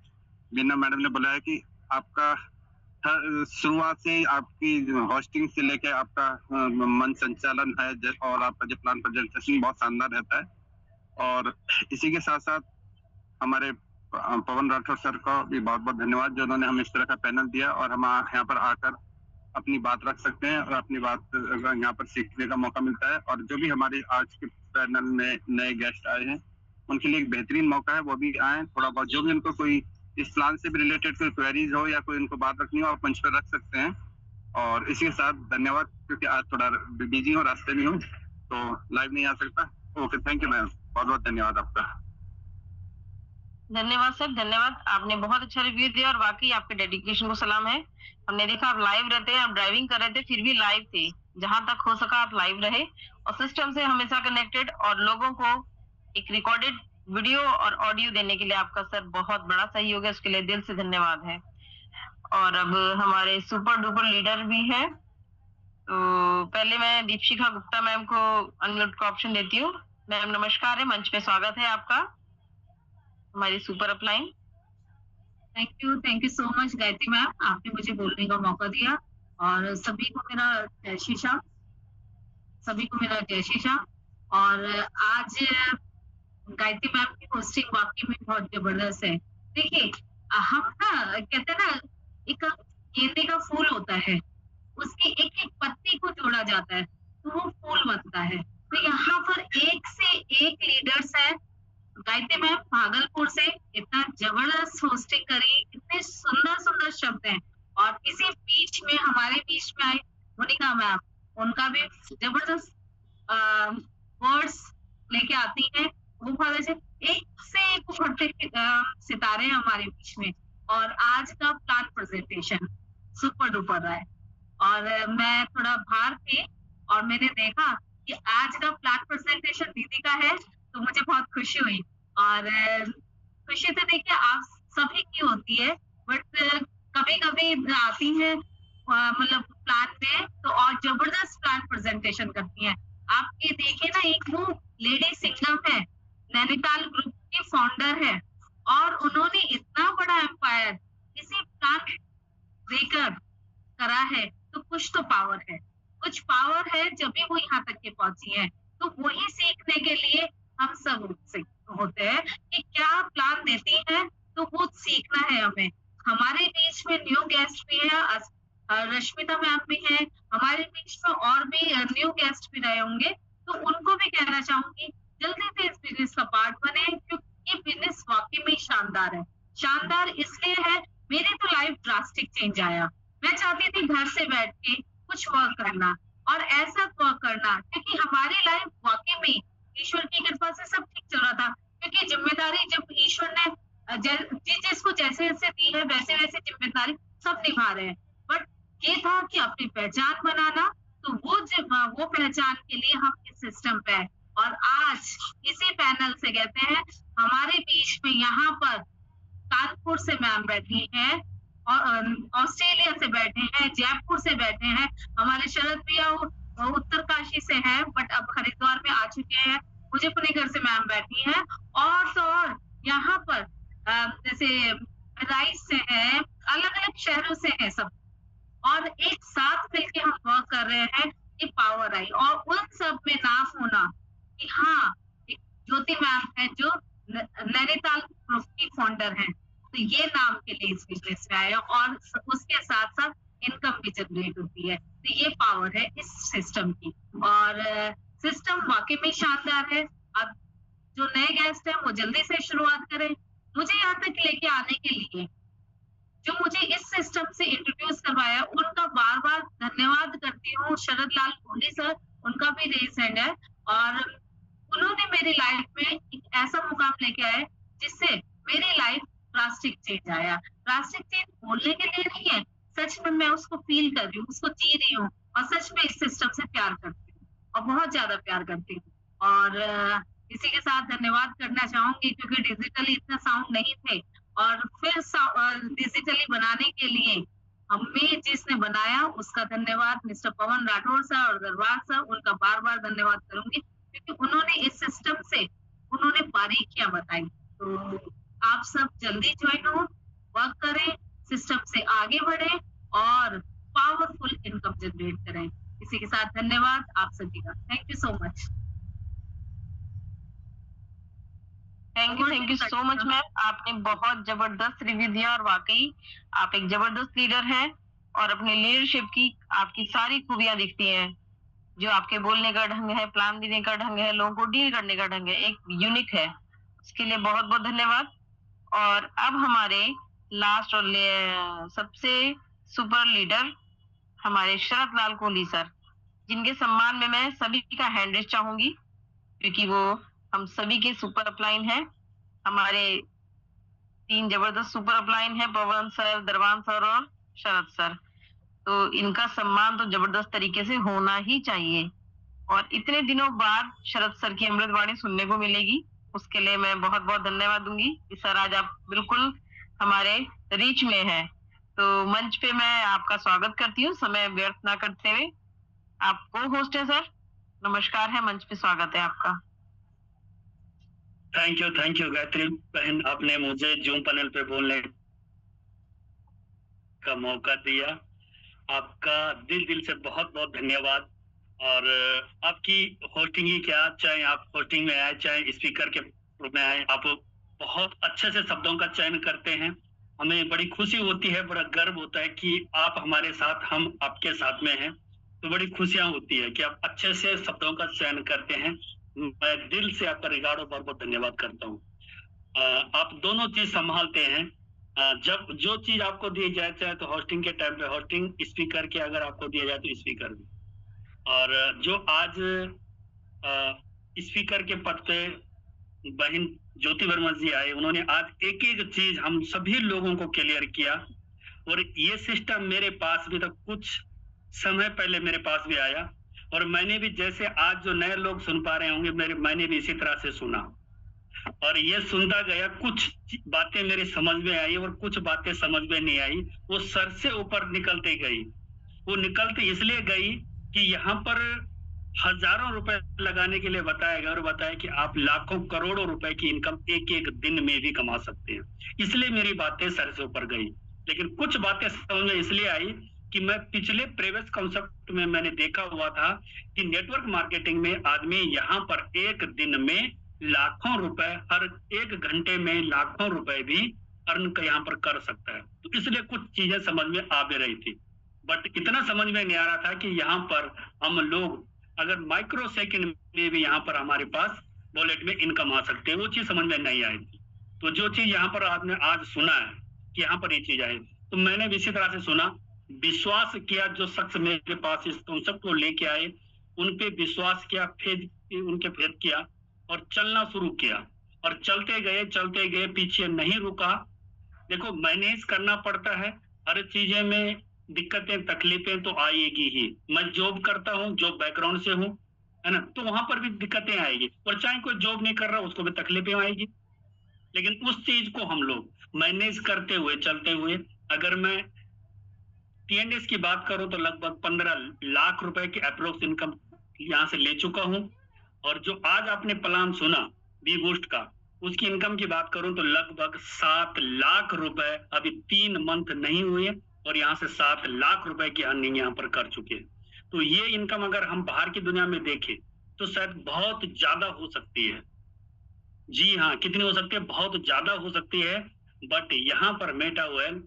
बीना मैडम ने बोला है कि आपका शुरुआत से आपकी होस्टिंग से लेके आपका मंच संचालन है, और आपका जो प्लान प्रेजेंटेशन बहुत शानदार रहता है। और इसी के साथ साथ हमारे पवन राठौर सर को भी बहुत बहुत धन्यवाद, जो उन्होंने हमें इस तरह का पैनल दिया, और हम यहाँ पर आकर अपनी बात रख सकते हैं और अपनी बात यहाँ पर सीखने का मौका मिलता है। और जो भी हमारे आज के पैनल में नए गेस्ट आए हैं, उनके लिए एक बेहतरीन मौका है, वो भी आए, थोड़ा बहुत जो भी उनको कोई इस प्लान से भी रिलेटेड कोई क्वेरीज हो या कोई उनको बात रखनी हो, आप मंच पर रख सकते हैं। और इसी के साथ धन्यवाद, क्योंकि आज थोड़ा बिजी हूँ, रास्ते में हूँ, तो लाइव नहीं आ सकता। ओके, थैंक यू मैम, बहुत बहुत धन्यवाद आपका। धन्यवाद सर, धन्यवाद। आपने बहुत अच्छा रिव्यू दिया और वाकई आपके डेडिकेशन को सलाम है। हमने देखा आप लाइव रहते हैं, आप ड्राइविंग कर रहे थे फिर भी लाइव थे, जहां तक हो सका आप लाइव रहे और सिस्टम से हमेशा कनेक्टेड, और लोगों को एक रिकॉर्डेड वीडियो और ऑडियो देने के लिए आपका सर बहुत बड़ा सहयोग है, उसके लिए दिल से धन्यवाद है। और अब हमारे सुपर डुपर लीडर भी है, तो पहले मैं दीपशिखा गुप्ता मैम को अनम्यूट का ऑप्शन देती हूँ। मैम नमस्कार है, मंच पे स्वागत है आपका, हमारी super upline. Thank you so much Gayatri ma'am, आपने मुझे बोलने का मौका दिया, और सभी को मेरा जय श्री श्याम, और आज गायत्री मैम की पोस्टिंग वाकई में बहुत जबरदस्त है। देखिए, हम ना कहते हैं ना, एक गेंदे का फूल होता है, उसकी एक एक पत्ती को जोड़ा जाता है तो वो फूल बनता है। तो यहाँ पर एक से एक लीडर्स है। गायत्री मैम भागलपुर से इतना जबरदस्त होस्टिंग करी, इतने सुंदर सुंदर शब्द हैं, और इसी बीच में हमारे बीच में आई मोनिका मैम, उनका भी जबरदस्त वर्ड्स लेके आती हैं। वो बहुत ऐसे एक से एक उभरते सितारे हैं हमारे बीच में। और आज का प्लान प्रेजेंटेशन सुपर डुपर रहा है, और मैं थोड़ा बाहर थी और मैंने देखा कि आज का प्लान प्रेजेंटेशन दीदी का है, तो मुझे बहुत खुशी हुई। और खुशी तो देखिए आप सभी की होती है, बट कभी कभी आती है मतलब प्लान में तो और जबरदस्त प्लान प्रेजेंटेशन करती हैं। आप ये देखिए ना, एक वो लेडी सिंगम है, नैनीताल ग्रुप की फाउंडर है, और उन्होंने इतना बड़ा एम्पायर किसी प्लान देकर करा है, तो कुछ तो पावर है, कुछ पावर है जब भी वो यहाँ तक के पहुंची है। तो वही सीखने के लिए हम सब होते हैं कि क्या प्लान देती है, तो वो सीखना है हमें। हमारे बीच में न्यू गेस्ट भी है, रश्मिता मैम भी है, हमारे बीच में और भी न्यू गेस्ट भी रहे होंगे, तो उनको भी कहना चाहूंगी जल्दी से इस बिजनेस का पार्ट बने, क्योंकि ये बिजनेस वाकई में शानदार है। शानदार इसलिए है, मेरी तो लाइफ ड्रास्टिक चेंज आया। मैं चाहती थी घर से बैठ के कुछ वर्क करना और ऐसा वर्क करना, क्योंकि हमारी लाइफ वाकई में ईश्वर की कृपा से सब ठीक चल रहा था, क्योंकि जिम्मेदारी जब ईश्वर ने जिसको जैसे जैसे दी है वैसे वैसे जिम्मेदारी सब निभा रहे हैं। बट ये था कि अपनी पहचान बनाना, तो वो पहचान के लिए हम इस सिस्टम पे है। और आज इसी पैनल से कहते हैं हमारे बीच में यहाँ पर कानपुर से मैम बैठी हैं और ऑस्ट्रेलिया से बैठे हैं, जयपुर से बैठे हैं, हमारे शरद भैया उत्तरकाशी से हैं बट अब हरिद्वार में आ चुके हैं, मुजफ्फरनगर से मैम बैठी हैं, और तो और यहाँ पर जैसे राइस से हैं, अलग अलग शहरों से हैं सब, और एक साथ मिलके हम वर्क कर रहे हैं कि पावर आई। और उन सब में नाम होना कि हाँ एक ज्योति मैम है जो नैनीताल ग्रुप की फाउंडर हैं, तो ये नाम के लिए इस बिजनेस में आया और उसके साथ साथ इनकम भी जनरेट होती है। तो ये पावर है इस सिस्टम की, और सिस्टम वाकई में शानदार है। अब जो नए गेस्ट हैं वो जल्दी से शुरुआत करें। मुझे यहाँ तक लेके आने के लिए जो मुझे इस सिस्टम से इंट्रोड्यूस करवाया उनका बार बार धन्यवाद करती हूँ। शरद लाल कोहली सर, उनका भी रेस हैंड है, और उन्होंने मेरी लाइफ में एक ऐसा मुकाम लेके आए जिससे मेरी लाइफ ड्रास्टिक चेंज आया। ड्रास्टिक चेंज बोलने के लिए नहीं है, सच में मैं उसको फील कर रही हूँ, उसको जी रही हूँ, और सच में इस सिस्टम से प्यार करती हूँ और बहुत ज्यादा प्यार करती हूँ। और इसी के साथ धन्यवाद करना चाहूंगी क्योंकि डिजिटली इतना साउंड नहीं थे, और फिर डिजिटली बनाने के लिए हमें जिसने बनाया उसका धन्यवाद मिस्टर पवन राठौर सर और दरबार सर, उनका बार बार धन्यवाद करूंगी क्योंकि उन्होंने इस सिस्टम से उन्होंने बारीकियां बताई। तो आप सब जल्दी ज्वाइन हो, वर्क करें, सिस्टम से आगे बढ़े और पावरफुल इनकम जनरेट करें। इसी के साथ धन्यवाद आप सभी का। Thank you so much. Thank you so much ma'am, आपने बहुत जबरदस्त रिव्यू दिया और वाकई आप एक जबरदस्त लीडर हैं और अपने लीडरशिप की आपकी सारी खूबियां दिखती हैं, जो आपके बोलने का ढंग है, प्लान देने का ढंग है, लोगों को डील करने का ढंग है, एक यूनिक है। उसके लिए बहुत बहुत धन्यवाद। और अब हमारे लास्ट और सबसे सुपर लीडर हमारे शरद लाल कोहली सर, जिनके सम्मान में मैं सभी का हैंड रेस चाहूंगी क्योंकि वो हम सभी के सुपर अपलाइन है। हमारे 3 जबरदस्त सुपर अपलाइन है, पवन सर, दरबान सर और शरद सर, तो इनका सम्मान तो जबरदस्त तरीके से होना ही चाहिए। और इतने दिनों बाद शरद सर की अमृतवाणी सुनने को मिलेगी, उसके लिए मैं बहुत बहुत धन्यवाद दूंगी कि सर आज आप बिल्कुल हमारे रीच में हैं। तो मंच पे मैं आपका स्वागत करती हूँ समय व्यर्थ ना करते हुए। आप को होस्ट है सर, नमस्कार है, मंच पे स्वागत है आपका। थैंक यू गायत्री बहन, आपने मुझे जूम पैनल पे बोलने का मौका दिया, आपका दिल से बहुत बहुत धन्यवाद। और आपकी होस्टिंग ही क्या, चाहे आप होस्टिंग में आए चाहे स्पीकर के रूप में आए, आप बहुत अच्छे से शब्दों का चयन करते हैं। हमें बड़ी खुशी होती है, बड़ा गर्व होता है कि आप हमारे साथ, हम आपके साथ में हैं, तो बड़ी खुशियां होती है कि आप अच्छे से शब्दों का चयन करते हैं। मैं दिल से आपका रिगार्ड और बहुत बहुत धन्यवाद करता हूँ। आप दोनों चीज संभालते हैं, जब जो चीज आपको दी जाए, चाहे तो होस्टिंग के टाइम पे होस्टिंग, स्पीकर के अगर आपको दिया जाए तो स्पीकर भी, और जो आज स्पीकर के पद पे बहन ज्योति वर्मा जी आए, उन्होंने आज एक एक चीज हम सभी लोगों को क्लियर किया। और ये सिस्टम मेरे पास भी तक कुछ समय पहले मेरे पास भी आया, और मैंने भी जैसे आज जो नए लोग सुन पा रहे होंगे, मैंने भी इसी तरह से सुना, और ये सुनता गया। कुछ बातें मेरी समझ में आई और कुछ बातें समझ में नहीं आई, वो सर से ऊपर निकलते गई। वो निकलते इसलिए गई कि यहाँ पर हजारों रुपए लगाने के लिए बताया गया और बताया कि आप लाखों करोड़ों रुपए की इनकम एक एक दिन में भी कमा सकते हैं। इसलिए मेरी बातें सर से ऊपर गई, लेकिन कुछ बातें समझ में इसलिए आई कि मैं पिछले प्रीवियस कॉन्सेप्ट में मैंने देखा हुआ था कि नेटवर्क मार्केटिंग में आदमी यहाँ पर एक दिन में लाखों रुपए, हर एक घंटे में लाखों रुपए भी अर्न यहाँ पर कर सकता है। तो इसलिए कुछ चीजें समझ में आ भी रही थी, बट इतना समझ में नहीं आ रहा था कि यहाँ पर हम लोग अगर माइक्रो सेकंड में भी यहाँ पर हमारे पास वॉलेट में इनकम आ सकते हैं, वो चीज समझ में नहीं आई थी। तो जो चीज यहाँ पर आपने आज सुना है कि यहाँ पर ये चीज आई, तो मैंने भी इसी तरह से सुना, विश्वास किया। जो शख्स मेरे पास इस कॉन्सेप्ट को लेके आए उन पे विश्वास किया, उनके फेद किया और चलना शुरू किया और चलते गए, पीछे नहीं रुका। देखो मैनेज करना पड़ता है, हर चीजें में दिक्कतें तकलीफें तो आएगी ही। मैं जॉब करता हूँ, जॉब बैकग्राउंड से हूँ, है ना, तो वहां पर भी दिक्कतें आएगी, और चाहे कोई जॉब नहीं कर रहा उसको भी तकलीफें आएगी। लेकिन उस चीज को हम लोग मैनेज करते हुए चलते हुए, अगर मैं TNS की बात करूं तो लगभग 15 लाख रुपए की अप्रोक्स इनकम यहाँ से ले चुका हूं। और जो आज आपने प्लान सुना बी बूस्ट का, उसकी इनकम की बात करूं तो लगभग 7 लाख रुपए अभी 3 मंथ नहीं हुए और यहाँ से 7 लाख रुपए की अर्निंग यहाँ पर कर चुके हैं। तो ये इनकम अगर हम बाहर की दुनिया में देखें तो शायद बहुत ज्यादा हो सकती है। जी हाँ, कितनी हो सकती है? बहुत ज्यादा हो सकती है। बट यहाँ पर मेटावेल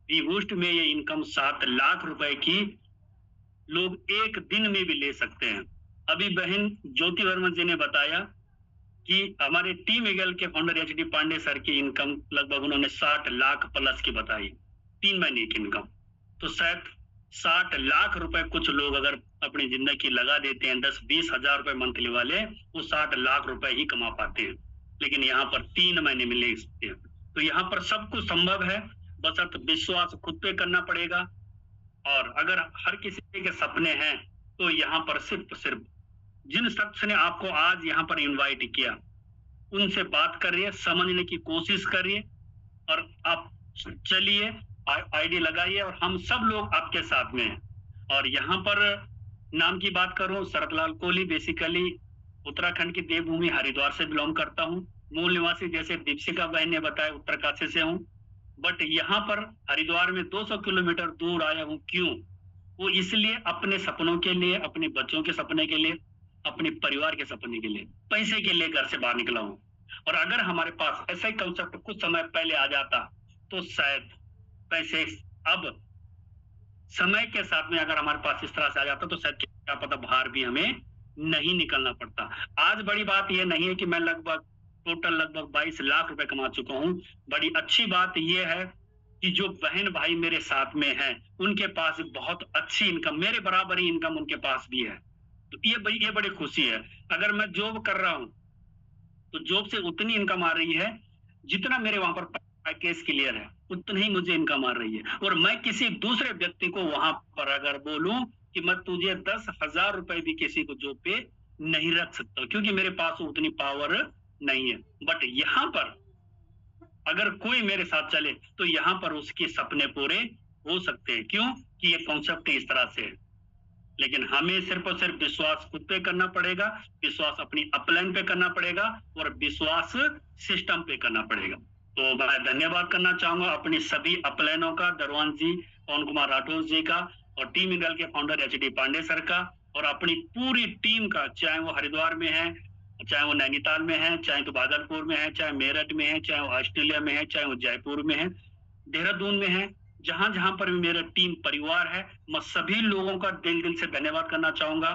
बी बूस्ट में ये इनकम 7 लाख रुपए की लोग एक दिन में भी ले सकते हैं। अभी बहन ज्योति वर्मा जी ने बताया कि हमारे टीम ईगल के फाउंडर HD पांडे सर की इनकम लगभग उन्होंने 60 लाख प्लस की बताई, 3 महीने की इनकम। तो शायद 60 लाख रुपए कुछ लोग अगर अपनी जिंदगी लगा देते हैं, 10-20 हजार रुपए मंथली वाले, वो 60 लाख रुपए ही कमा पाते हैं। लेकिन यहाँ पर 3 महीने में ले सकते हैं। तो यहाँ पर सब कुछ संभव है, बस विश्वास खुद पे करना पड़ेगा। और अगर हर किसी के सपने हैं तो यहाँ पर सिर्फ जिन शख्स ने आपको आज यहाँ पर इनवाइट किया उनसे बात करिए, समझने की कोशिश करिए और आप चलिए, आईडी लगाइए और हम सब लोग आपके साथ में हैं। और यहाँ पर नाम की बात करूं, शरतलाल कोहली, बेसिकली उत्तराखंड की देवभूमि हरिद्वार से बिलोंग करता हूं। मूल निवासी जैसे दीपशिका बहन ने बताया उत्तरकाशी से हूं, बट यहाँ पर हरिद्वार में 200 किलोमीटर दूर आया हूं। क्यों? वो इसलिए अपने सपनों के लिए, अपने बच्चों के सपने के लिए, अपने परिवार के सपने के लिए, पैसे के लिए घर से बाहर निकला हूं। और अगर हमारे पास ऐसा ही कंसेप्ट कुछ समय पहले आ जाता तो शायद पैसे अब समय के साथ में अगर हमारे पास इस तरह से आ जाता तो शायद क्या पता बाहर भी हमें नहीं निकलना पड़ता। आज बड़ी बात यह नहीं है कि मैं टोटल लगभग 22 लाख रुपए कमा चुका हूं। बड़ी अच्छी बात यह है कि जो बहन भाई मेरे साथ में हैं उनके पास बहुत अच्छी इनकम, मेरे बराबर ही इनकम उनके पास भी है। तो ये बड़ी खुशी है। अगर मैं जॉब कर रहा हूं तो जॉब से उतनी इनकम आ रही है जितना मेरे वहां पर पैकेज क्लियर है, उतनी ही मुझे इनकम आ रही है। और मैं किसी दूसरे व्यक्ति को वहां पर अगर बोलूं कि मैं तुझे 10,000 रुपए भी किसी को जॉब पे नहीं रख सकता, क्योंकि मेरे पास उतनी पावर नहीं है। बट यहाँ पर अगर कोई मेरे साथ चले तो यहाँ पर उसके सपने पूरे हो सकते हैं। क्यों? कि ये कॉन्सेप्ट इस तरह से है। लेकिन हमें सिर्फ और सिर्फ विश्वास खुद पे करना पड़ेगा, विश्वास अपनी अपलाइन पे करना पड़ेगा और विश्वास सिस्टम पे करना पड़ेगा। तो मैं धन्यवाद करना चाहूंगा अपनी सभी अपलाइनों का, दरवान जी, पवन कुमार राठौर जी का और टीम ईगल के फाउंडर HD पांडे सर का और अपनी पूरी टीम का, चाहे वो हरिद्वार में है, चाहे वो नैनीताल में है, चाहे तो भागलपुर में है, चाहे मेरठ में है, चाहे वो ऑस्ट्रेलिया में है, चाहे वो जयपुर में है, देहरादून में है, जहां जहां पर भी मेरा टीम परिवार है, मैं सभी लोगों का दिल से धन्यवाद करना चाहूंगा।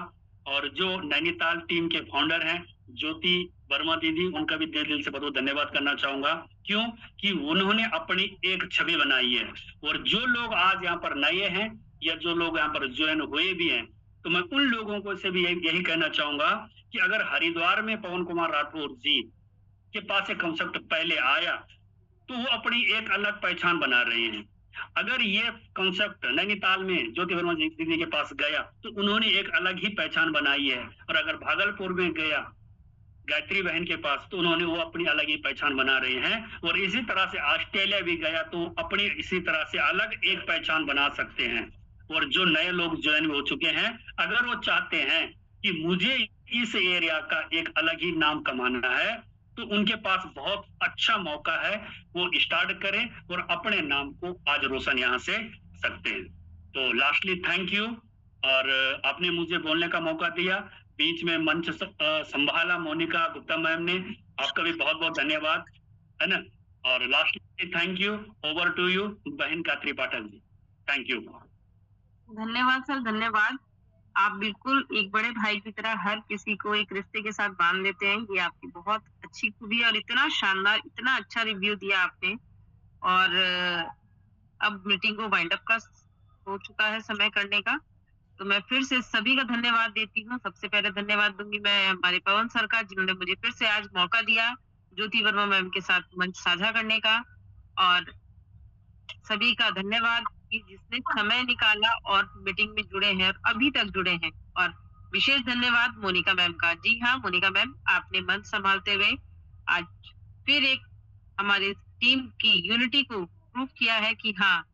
और जो नैनीताल टीम के फाउंडर हैं ज्योति वर्मा दीदी, उनका भी दिल से बहुत धन्यवाद करना चाहूंगा। क्यों? कि उन्होंने अपनी एक छवि बनाई है। और जो लोग आज यहाँ पर नए हैं या जो लोग यहाँ पर ज्वाइन हुए भी हैं, तो मैं उन लोगों को से भी यही कहना चाहूंगा कि अगर हरिद्वार में पवन कुमार राठौर जी के पास एक कंसेप्ट पहले आया तो वो अपनी एक अलग पहचान बना रहे हैं। अगर ये कंसेप्ट नैनीताल में ज्योति वर्मा दीदी के पास गया तो उन्होंने एक अलग ही पहचान बनाई है। और अगर भागलपुर में गया गायत्री बहन के पास तो उन्होंने वो अपनी अलग ही पहचान बना रहे हैं। और इसी तरह से ऑस्ट्रेलिया भी गया तो अपनी इसी तरह से अलग एक पहचान बना सकते हैं। और जो नए लोग ज्वाइन हो चुके हैं, अगर वो चाहते हैं कि मुझे इस एरिया का एक अलग ही नाम कमाना है तो उनके पास बहुत अच्छा मौका है, वो स्टार्ट करें और अपने नाम को आज रोशन यहाँ से सकते हैं। तो लास्टली थैंक यू, और आपने मुझे बोलने का मौका दिया, बीच में मंच संभाला मोनिका गुप्ता मैम ने, आपका भी बहुत बहुत धन्यवाद, है ना। और lastly thank you, over to you बहन गायत्री पाठक जी, थैंक यू। धन्यवाद सर, धन्यवाद। आप बिल्कुल एक बड़े भाई की तरह हर किसी को एक रिश्ते के साथ बांध देते हैं, ये आपकी बहुत अच्छी खूबी है। और इतना शानदार, इतना अच्छा रिव्यू दिया आपने। और अब मीटिंग को वाइंड अप का हो चुका है समय करने का, तो मैं फिर से सभी का धन्यवाद देती हूँ। सबसे पहले धन्यवाद दूंगी मैं हमारे पवन सर का, जिन्होंने मुझे फिर से आज मौका दिया ज्योति वर्मा मैम के साथ मंच साझा करने का। और सभी का धन्यवाद कि जिसने समय निकाला और मीटिंग में जुड़े हैं और अभी तक जुड़े हैं। और विशेष धन्यवाद मोनिका मैम का। जी हाँ मोनिका मैम, आपने मंच संभालते हुए आज फिर एक हमारी टीम की यूनिटी को प्रूव किया है कि हाँ,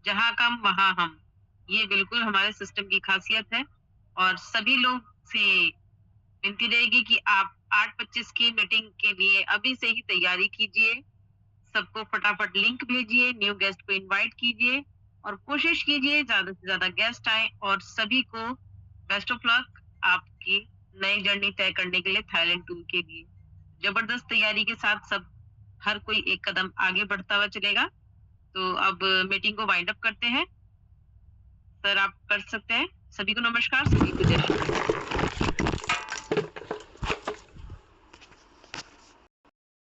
जहाँ कम वहाँ हम, ये बिल्कुल हमारे सिस्टम की खासियत है। और सभी लोग से विनती रहेगी कि आप 8:25 की मीटिंग के लिए अभी से ही तैयारी कीजिए। सबको फटाफट लिंक भेजिए, न्यू गेस्ट को इनवाइट कीजिए और कोशिश कीजिए ज्यादा से ज्यादा गेस्ट आए। और सभी को बेस्ट ऑफ लक आपकी नई जर्नी तय करने के लिए थाईलैंड टूर के लिए। जबरदस्त तैयारी के साथ सब हर कोई एक कदम आगे बढ़ता हुआ चलेगा। तो अब मीटिंग को वाइंड अप करते हैं। सर आप कर सकते हैं। सभी को नमस्कार, सभी को जय श्री कृष्ण।